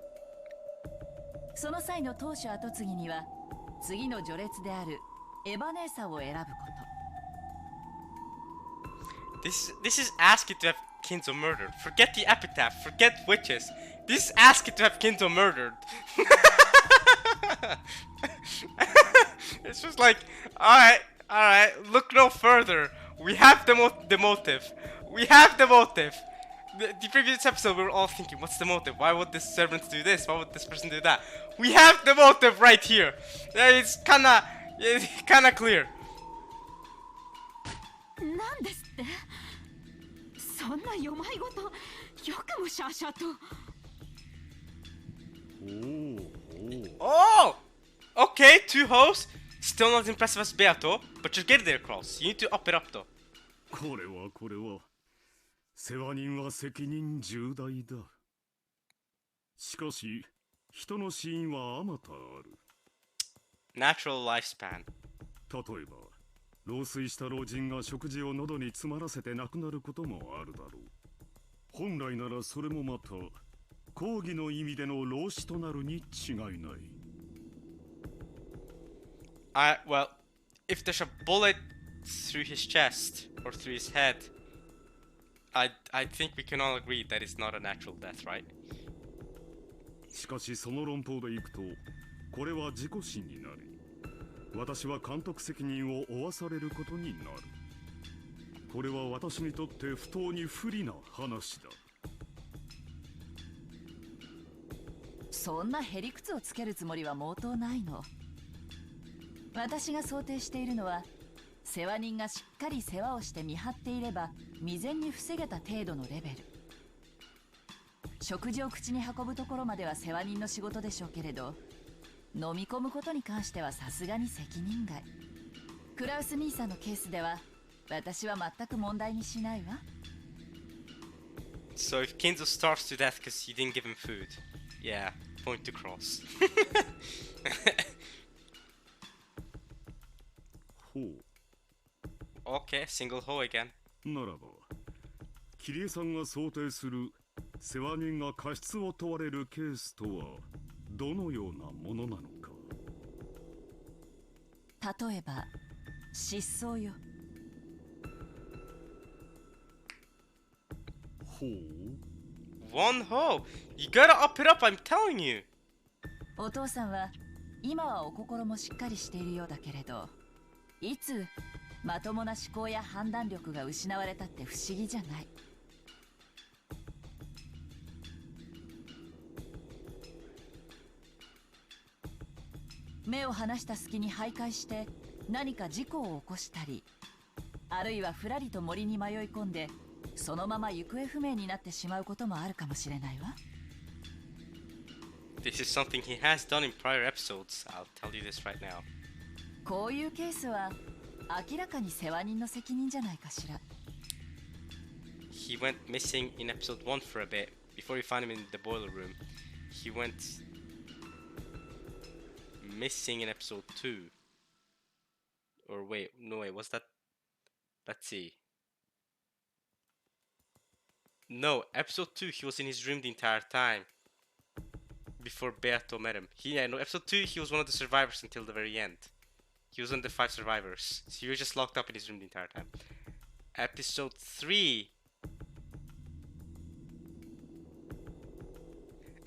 その際の当主跡継ぎには、次の序列であるエバ姉さんを選ぶこと。This is asking to have Kinzo murdered. Forget the epitaph, forget witches. This is asking to have Kinzo murdered. It's just like, alright, look no further. We have the motive. We have the motive. The previous episode we were all thinking, what's the motive? Why would this servant do this? Why would this person do that? We have the motive right here. It's kinda clear. なんですって？そんなよまいごと、よくもシャーシャーと。Oh! Okay, two hosts. Still not as impressive as Beato, but you're getting there, Cross. You need to up it up, though. これは世話人は責任重大だ。しかし人の死因はあまたある。 Natural lifespan. 例えば老衰した老人が食事を喉に詰まらせて亡くなることもあるだろう。本来ならそれもまた講義の意味での老死となるに違いない。Well, if there's a bullet through his chest or through his head, I think we can all agree that it's not a natural death, right? しかしその論法でいくと、これは自己死になり、私は監督責任を負わされることになる。これは私にとって不当に不利な話だ。そんなへりくつをつけるつもりは毛頭ないの。私が想定しているのは、世話人がしっかり世話をして見張っていれば未然に防げた程度のレベル。食事を口に運ぶところまでは世話人の仕事でしょうけれど、飲み込むことに関してはさすがに責任外。クラウス兄さんのケースでは私は全く問題にしないわ。 So if Kinzo starves to death because you didn't give him food, yeah, point to cross. ほう。 Okay, single hole again. ならば、キリエさんが想定する世話人が過失を問われるケースとはどのようなものなのか。例えば失踪よ。ほう。 One hole. You gotta up it up, I'm telling you. お父さんは今はお心もしっかりしているようだけれど、いつまともな思考や判断力が失われたって不思議じゃない。目を離した隙に徘徊して何か事故を起こしたり、あるいはふらりと森に迷い込んでそのまま行方不明になってしまうこともあるかもしれないわ。 This is something he has done in prior episodes. I'll tell you this right now. こういうケースは明らかに世話人の責任じゃないかしら。 He went missing in episode 1 for a bit. Before we found him in the boiler room, he went missing in episode 2. Or wait, no wait, was that... Let's see. No, episode 2 he was in his room the entire time. Before Beato met him. No, episode 2 he was one of the survivors until the very end. He was one of the 5 survivors. So he was just locked up in his room the entire time. Episode 3.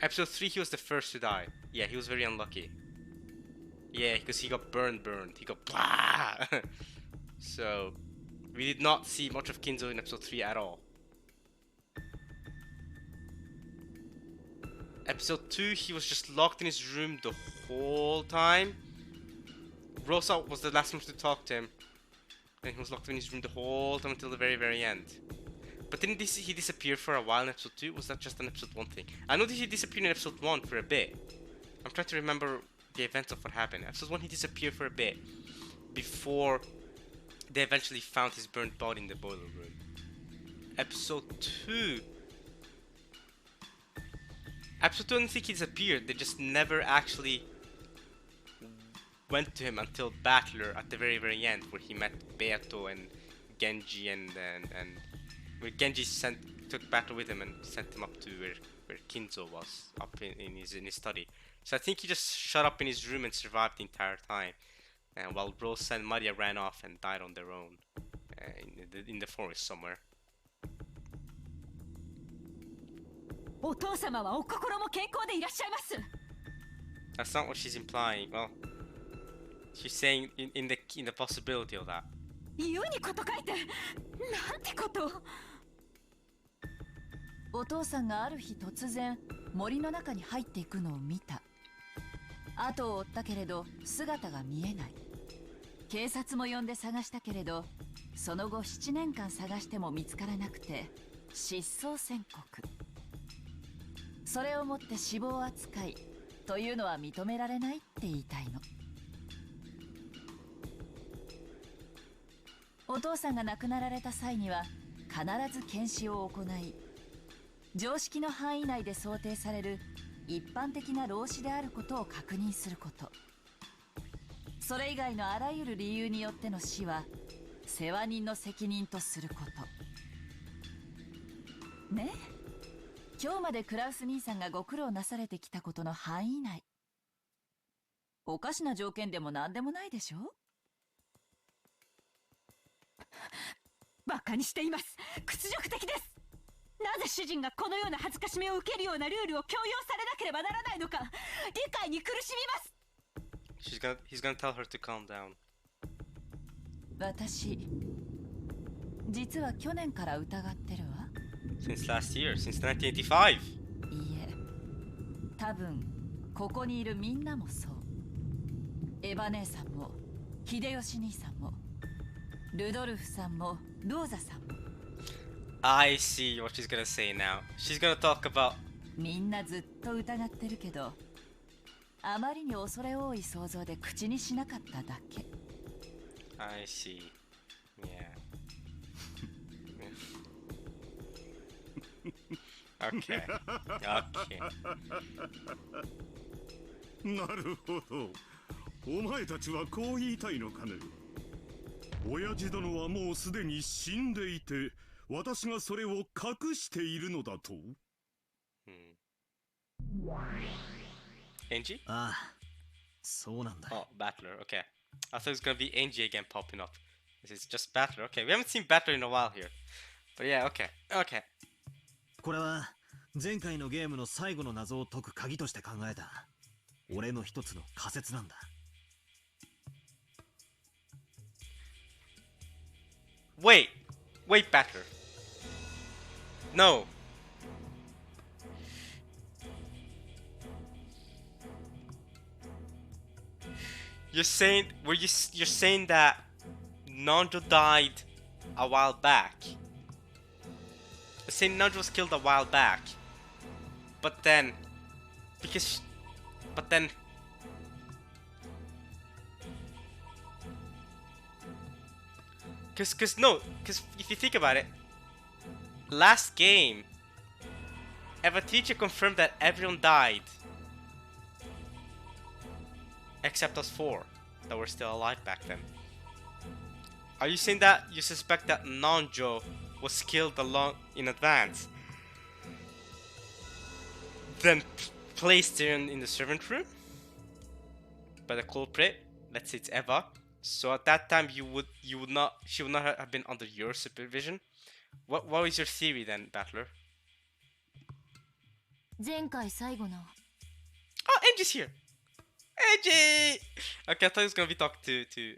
Episode 3 he was the first to die. Yeah, he was very unlucky. Yeah, because he got burned. He got blah! So, we did not see much of Kinzo in episode 3 at all. Episode 2, he was just locked in his room the whole time. Rosa was the last one to talk to him. And he was locked in his room the whole time until the very, very end. But didn't he disappear for a while in episode 2? Was that just an episode 1 thing? I know that he disappeared in episode 1 for a bit. I'm trying to remember the events of what happened. Episode 1 he disappeared for a bit. Before they eventually found his burnt body in the boiler room. Episode 2... Episode 2 I don't think he disappeared. They just never actually went to him until Battler at the very, very end, where he met Beato and Genji and where Genji took Battler with him and sent him up to where Kinzo was, up in his study. So I think he just shut up in his room and survived the entire time, and while Rosa and Maria ran off and died on their own in the forest somewhere. お父様はお心も健康でいらっしゃいます。 That's not what she's implying. Well, she's saying in the possibility of that. 言うにこと書いて、なんてこと。お父さんがある日突然森の中に入っていくのを見た。後を追ったけれど姿が見えない。警察も呼んで探したけれど、その後7年間探しても見つからなくて失踪宣告。それをもって死亡扱いというのは認められないって言いたいの。お父さんが亡くなられた際には必ず検視を行い、常識の範囲内で想定される一般的な老死であることを確認すること。それ以外のあらゆる理由によっての死は世話人の責任とすること。ねえ、今日までクラウス兄さんがご苦労なされてきたことの範囲内。おかしな条件でも何でもないでしょ。馬鹿にしています。屈辱的です。なぜ主人がこのような恥ずかしめを受けるようなルールを強要されなければならないのか、理解に苦しみます。He's gonna tell her to calm down. 私、実は去年から疑ってるわ。Since last year, since 1985. いいえ、多分ここにいるみんなもそう。エヴァ姉さんも、秀吉兄さんも、ルドルフさんも、ローザさんも。I see what she's gonna say now. She's gonna talk about. みんなずっと疑ってるけど、あまりに恐れ多い想像で口にしなかっただけ。I see. Yeah. Okay. Okay. なるほど。お前たちはこう言いたいのかね。親父殿はもうすでに死んでいて、私がそれを隠しているのだと。Angie? ああ、そうなんだ。 Oh, Battler. Okay. I thought it was gonna be Angie again popping up. This is just Battler. Okay, we haven't seen Battler in a while here. But yeah, okay. Okay. これは前回のゲームの最後の謎を解く鍵として考えた俺の一つの仮説なんだ。Wait, Battler. No. You're saying, you're saying that Nanjo died a while back. You're saying Nanjo was killed a while back, but then, but then. Cause if you think about it, last game, Eva teacher confirmed that everyone died. Except us four that were still alive back then. Are you saying that you suspect that Nanjo was killed in advance? Then placed in the servant room? By the culprit? Let's say it's Eva. So at that time she would not have been under your supervision? What is your theory then, Battler? 前回最後の Oh, Angie's here! Angie! Okay, I thought he was gonna be talking to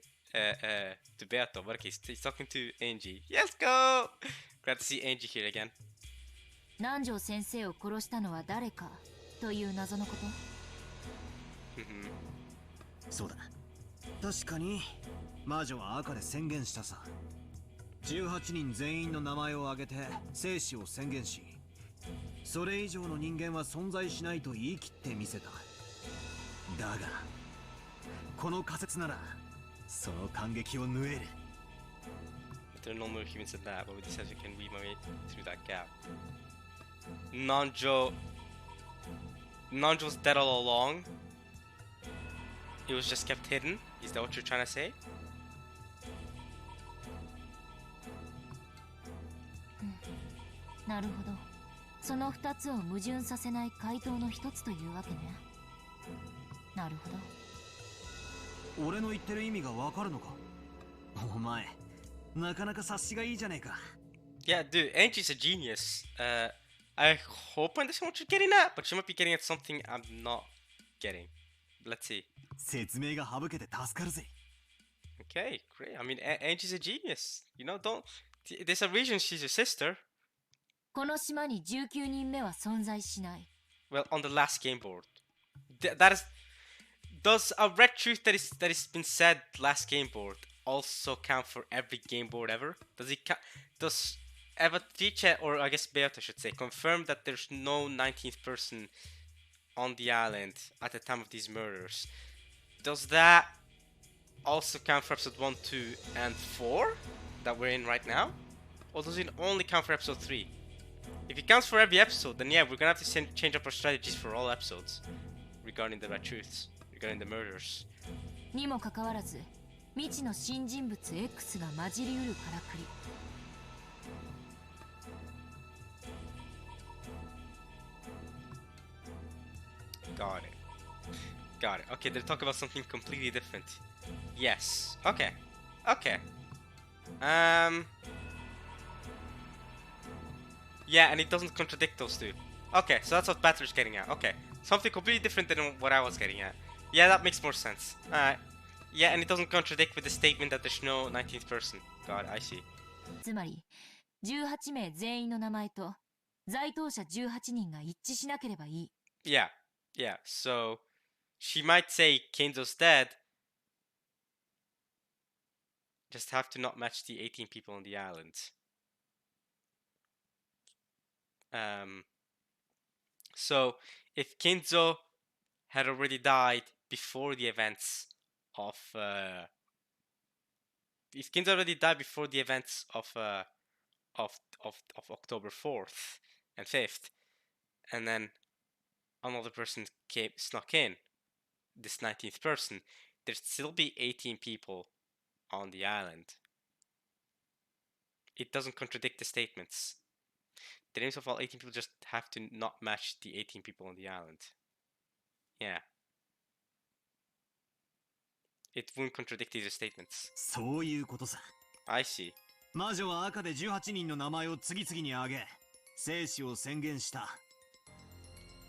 Beato, but okay, he's talking to Angie. Let's go! Glad to see Angie here again. 南條先生を殺したのは誰かという謎のこと。そうだ。確かに魔女は赤で宣言したさ。18人全員の名前を挙げて生死を宣言し、それ以上の人間は存在しないと言い切ってみせた。だがこの仮説ならその感激を縫える。 There are no more humans than that, but with this we can weave my way through that gap. Nanjo's dead all along. It was just kept hidden. Is that what you're trying to say? なるほど。その2つを矛盾させない回答の一つというわけね。なるほど。俺の言ってる意味がわかるのか。お前なかなか察しがいいじゃねえか。 Yeah, dude, Angie's a genius. I hope I understand what you're getting at, but you might be getting at something I'm not getting. Let's see. 説明が省けて助かるぜ。 Okay, great. I mean, Angie's a genius. You know, there's a reason she's your sister. この島に19人目は存在しない。 Well, on the last game board. Does a red truth that is been said last game board also count for every game board ever? Does Eva Trice, or I guess Beata should say, confirm that there's no 19th person on the island at the time of these murders? Does that also count for episode 1, 2, and 4 that we're in right now? Or does it only count for episode 3? If it counts for every episode, then yeah, we're gonna have to change up our strategies for all episodes regarding the red truths, regarding the murders. にもかかわらず、未知の新人物 X が混じりうるからくり。Got it. Got it. Okay, they're talking about something completely different. Yes. Okay. Okay. Yeah, and it doesn't contradict those two. Okay, so that's what Batter's getting at. Okay, something completely different than what I was getting at. Yeah, that makes more sense. Alright. Yeah, and it doesn't contradict with the statement that there's no 19th person. God, I see. つまり18名全員の名前と在当者18人が一致しなければいい。 Yeah, yeah, so she might say Kinzo's dead, just have to not match the 18 people on the island. So if Kinzo had already died before the events of if Kinzo already died before the events of October 4th and 5th, and then another person snuck in, this 19th person, there'd still be 18 people on the island. It doesn't contradict the statements. The names of all 18 people just have to not match the 18 people on the island. Yeah. It won't contradict these statements. そういうことさ。 I see. 魔女は赤で18人の名前を次々に挙げ、生死を宣言した。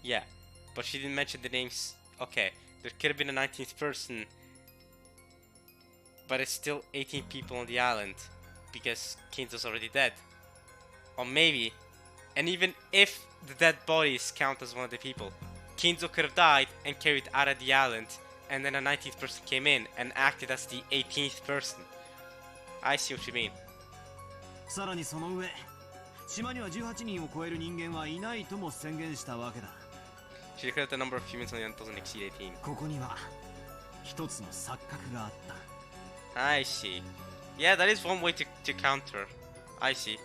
Yeah, but she didn't mention the names. Okay, there could have been a 19th person, but it's still 18 people on the island because Kinzo's already dead. Or maybe, and even if the dead bodies count as one of the people, Kinzo could have died and carried out of the island, and then a 19th person came in and acted as the 18th person. I see what you mean. さらにその上、島には18人を超える人間はいないとも宣言したわけだ。 She declared the number of humans on the island doesn't exceed 18. ここには一つの錯覚があった。 I see. Yeah, that is one way to counter. I see.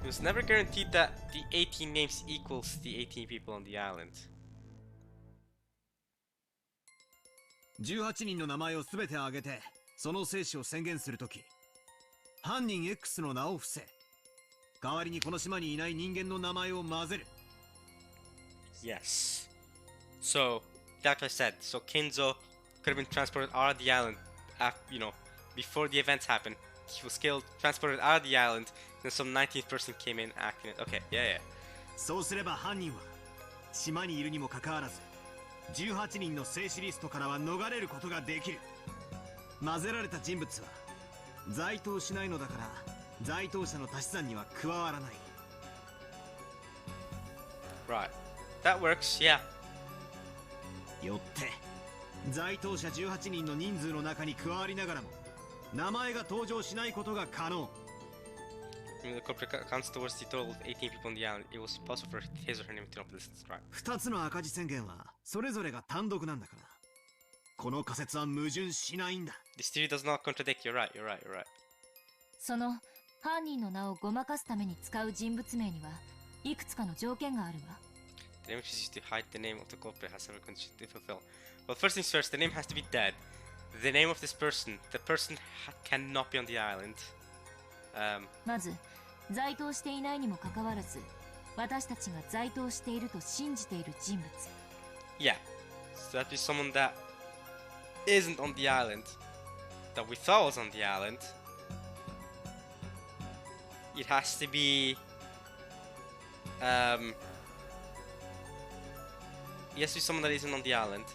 It was never guaranteed that the 18 names equals the 18 people on the island. 18人の名前をすべて挙げて、その生死を宣言するとき、犯人 X の名を伏せ、代わりにこの島にいない人間の名前を混ぜる。 Yes. So, like I said, so Kinzo could have been transported out of the island, before the events happened. He was killed, transported out of the island, then some 19th person came in acting it. Okay, yeah. そうすれば犯人は、島にいるにもかかわらず、18人の生死リストからは逃れることができる。混ぜられた人物は在当しないのだから、在当者の足し算には加わらない。 Right. That works, yeah. よって、在当者18人の人数の中に加わりながらも、名前が登場しないことが可能。 When the corporate counts towards the total of 18 people on the island, it was possible for his or her name to not be listed, right? 2つの赤字宣言はそれぞれが単独なんだから、この仮説は矛盾しないんだ。 This theory does not contradict. You're right. その犯人の名をごまかすために使う人物名にはいくつかの条件があるわ。 The name is used to hide the name of the culprit has several conditions to fulfill. Well, first things first, the name has to be dead. The name of this person, the person cannot be on the island. まず在当していないにもかかわらず、私たちが在当していると信じている人物。 Yeah, so that'd be someone that isn't on the island, that we thought was on the island. It has to be, it has to be someone that isn't on the island.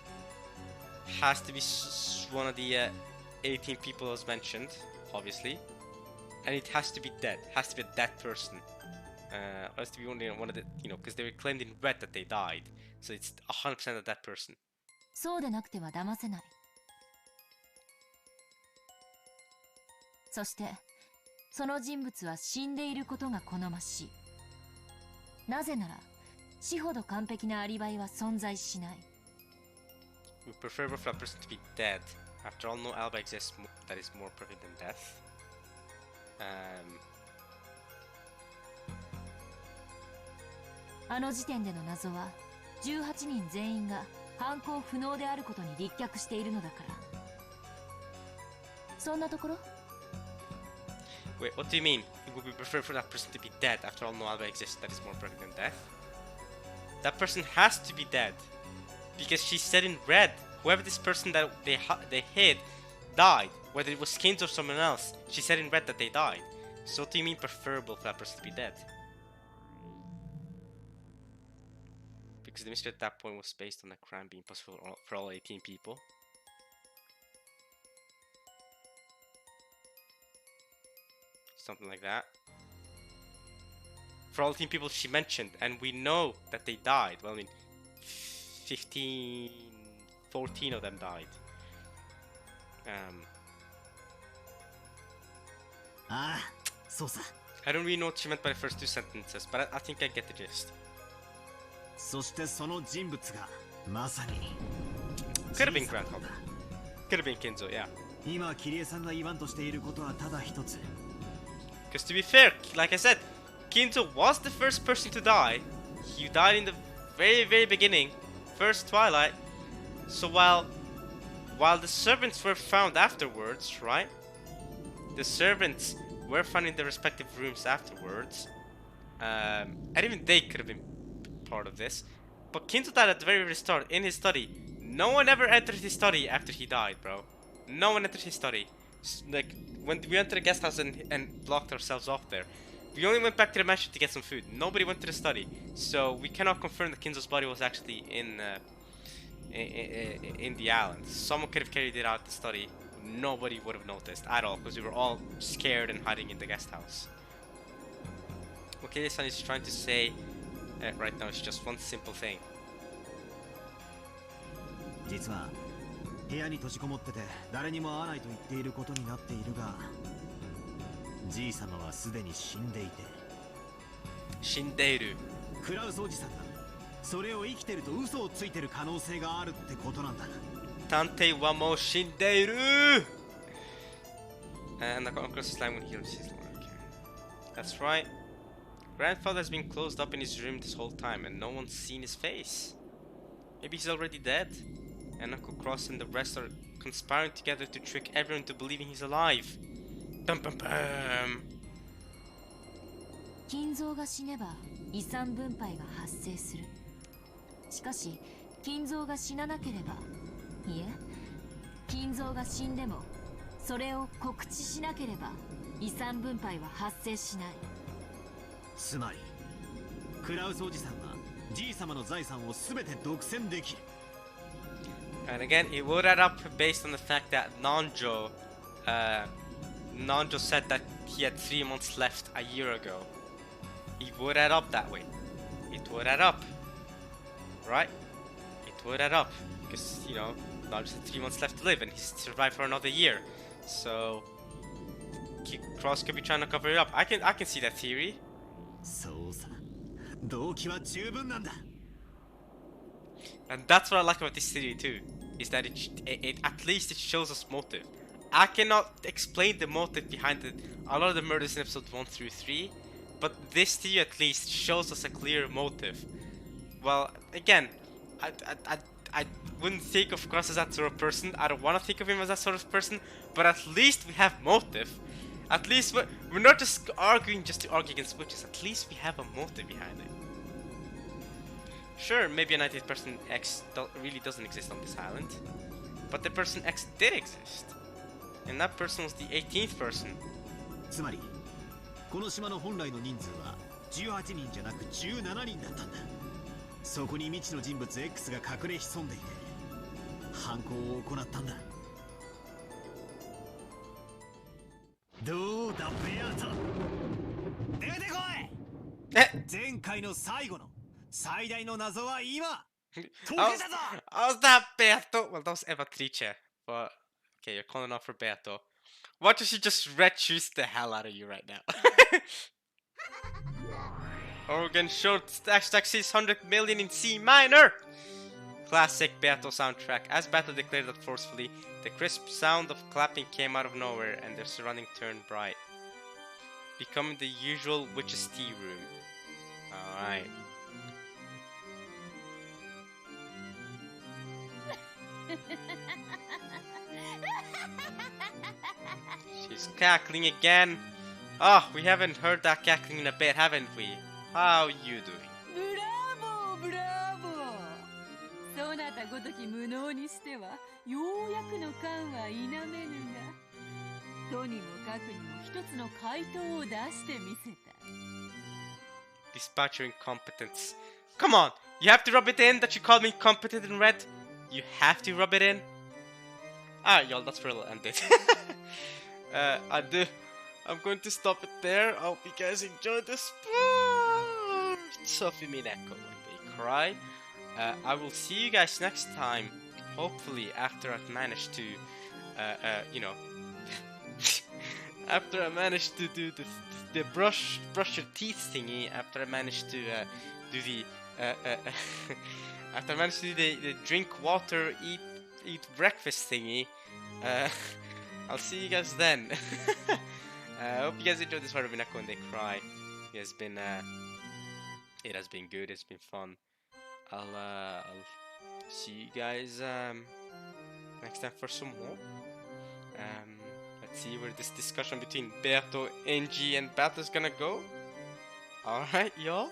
Has to be one of the 18 people as mentioned, obviously. And it has to be dead. Has to be a dead person. Has to be only one of the, because they were claimed in red that they died. So it's 100% a dead person. そうでなくては騙せない。そしてその人物は死んでいることが好ましい。なぜなら死ほど完璧なアリバイは存在しない。 We prefer for that person to be dead. After all, no alibi exists that is more perfect than death. あの時点での謎は18人全員が犯行不能であることに立脚しているのだから。そんなところ？ Wait, what do you mean? It would be preferred for that person to be dead. After all, no alibi exists that is more perfect than death. That person has to be dead because she said in red. Whoever this person that they hid died. Whether it was Kinzo or someone else, she said in red that they died. So what do you mean preferable for that person to be dead? Because the mystery at that point was based on the crime being possible for all 18 people. Something like that. For all 18 people she mentioned, and we know that they died. Well, I mean, 14 of them died. I don't really know what she meant by the first two sentences, but I think I get the gist. そしてその人物がまさに Could have been grandfather. Could have been Kinzo, yeah. 今キリエさんが言わんとしていることはただ一つ Because to be fair, like I said, Kinzo was the first person to die. He died in the very beginning, first twilight. So while the servants were found afterwards, right? The servants were found in their respective rooms afterwards. And even they could have been part of this. But Kinzo died at the very start in his study. No one ever entered his study after he died, bro. No one entered his study. Like, when we went to the guest house and locked ourselves off there, we only went back to the mansion to get some food. Nobody went to the study. So we cannot confirm that Kinzo's body was actually in the island. Someone could have carried it out the study. Nobody would have noticed at all, because we were all scared and hiding in the guest house. What Kiri-san is trying to say right now is just one simple thing. 実は部屋に閉じこもってて誰にも会わないと言っていることになっているがじい様はすでに死んでいて死んでいるクラウスおじさんがそれを生きてると嘘をついてる可能性があるってことなんだ探偵はもう死んでいる And the uncle's slime when he heals his work. That's right. Grandfather has been closed up in his room this whole time and no one's seen his face. Maybe he's already dead. And Uncle Cross and the rest are conspiring together to trick everyone into believing he's alive. Bum bum bum. 金蔵が死ねば遺産分配が発生する。しかし金蔵が死ななければ、いえ、金蔵が死んでもそれを告知しなければ遺産分配は発生しない。つまりクラウスおじさんはじい様の財産をすべて独占できる。And again, it would add up based on the fact that Nanjo said that he had 3 months left a year ago. It would add up that way. It would add up. Right? It would add up. Because, you know, Nanjo had 3 months left to live and he's survived for another year. So, Cross could be trying to cover it up. I can see that theory. そうさ。動機は十分なんだ。And that's what I like about this theory too, is that it at least it shows us motive. I cannot explain the motive behind a lot of the murders in episode 1 through 3, but this theory at least shows us a clear motive. Well, again, I wouldn't think of Cross as that sort of person. I don't want to think of him as that sort of person, but at least we have motive. At least we're not just arguing just to argue against witches. At least we have a motive behind it. Sure, maybe a 90th person X really doesn't exist on this island, but the person X did exist, and that person was the 18th person. つまりこの島の本来の人数は18人じゃなく17人だったんだ。そこに未知の人物 X が隠れ潜んでいて犯行を行ったんだ。どうだベアート、出てこい。前回の最後の最大の謎は今解けたぞ。How's that, Beato? Well, that was Evatrice, but okay, you're calling out for Beato. Watch as she just red choose the hell out of you right now. Organ showed hashtag 600 million in C minor. Classic Beato soundtrack. As Beato declared that forcefully, the crisp sound of clapping came out of nowhere and their surrounding turned bright, becoming the usual witch's tea room. Alright. She's cackling again. Oh, we haven't heard that cackling in a bit, haven't we? How are you doing? ブラボーブラボー。そなたごとき無能にしてはようやくの感は否めぬがとにもかくにも一つの回答を出してみせた。 Dispatcher incompetence. Come on! You have to rub it in that you called me incompetent in red? You have to rub it in? Alright, y'all, that's where I'll end it. I'm going to stop it there. I hope you guys enjoyed this parts of Umineko when they cry. I will see you guys next time. Hopefully, after I've managed to, you know, after I managed to do the brush your teeth thingy. After I managed to do the after I managed to do the drink water, eat breakfast thingy. I'll see you guys then. I hope you guys enjoyed this part of Umineko when they cry. It has been good. It's been fun. I'll see you guys next time for some more. Let's see where this discussion between Berto, Enji, and Bat is gonna go. Alright, y'all.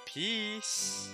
Peace.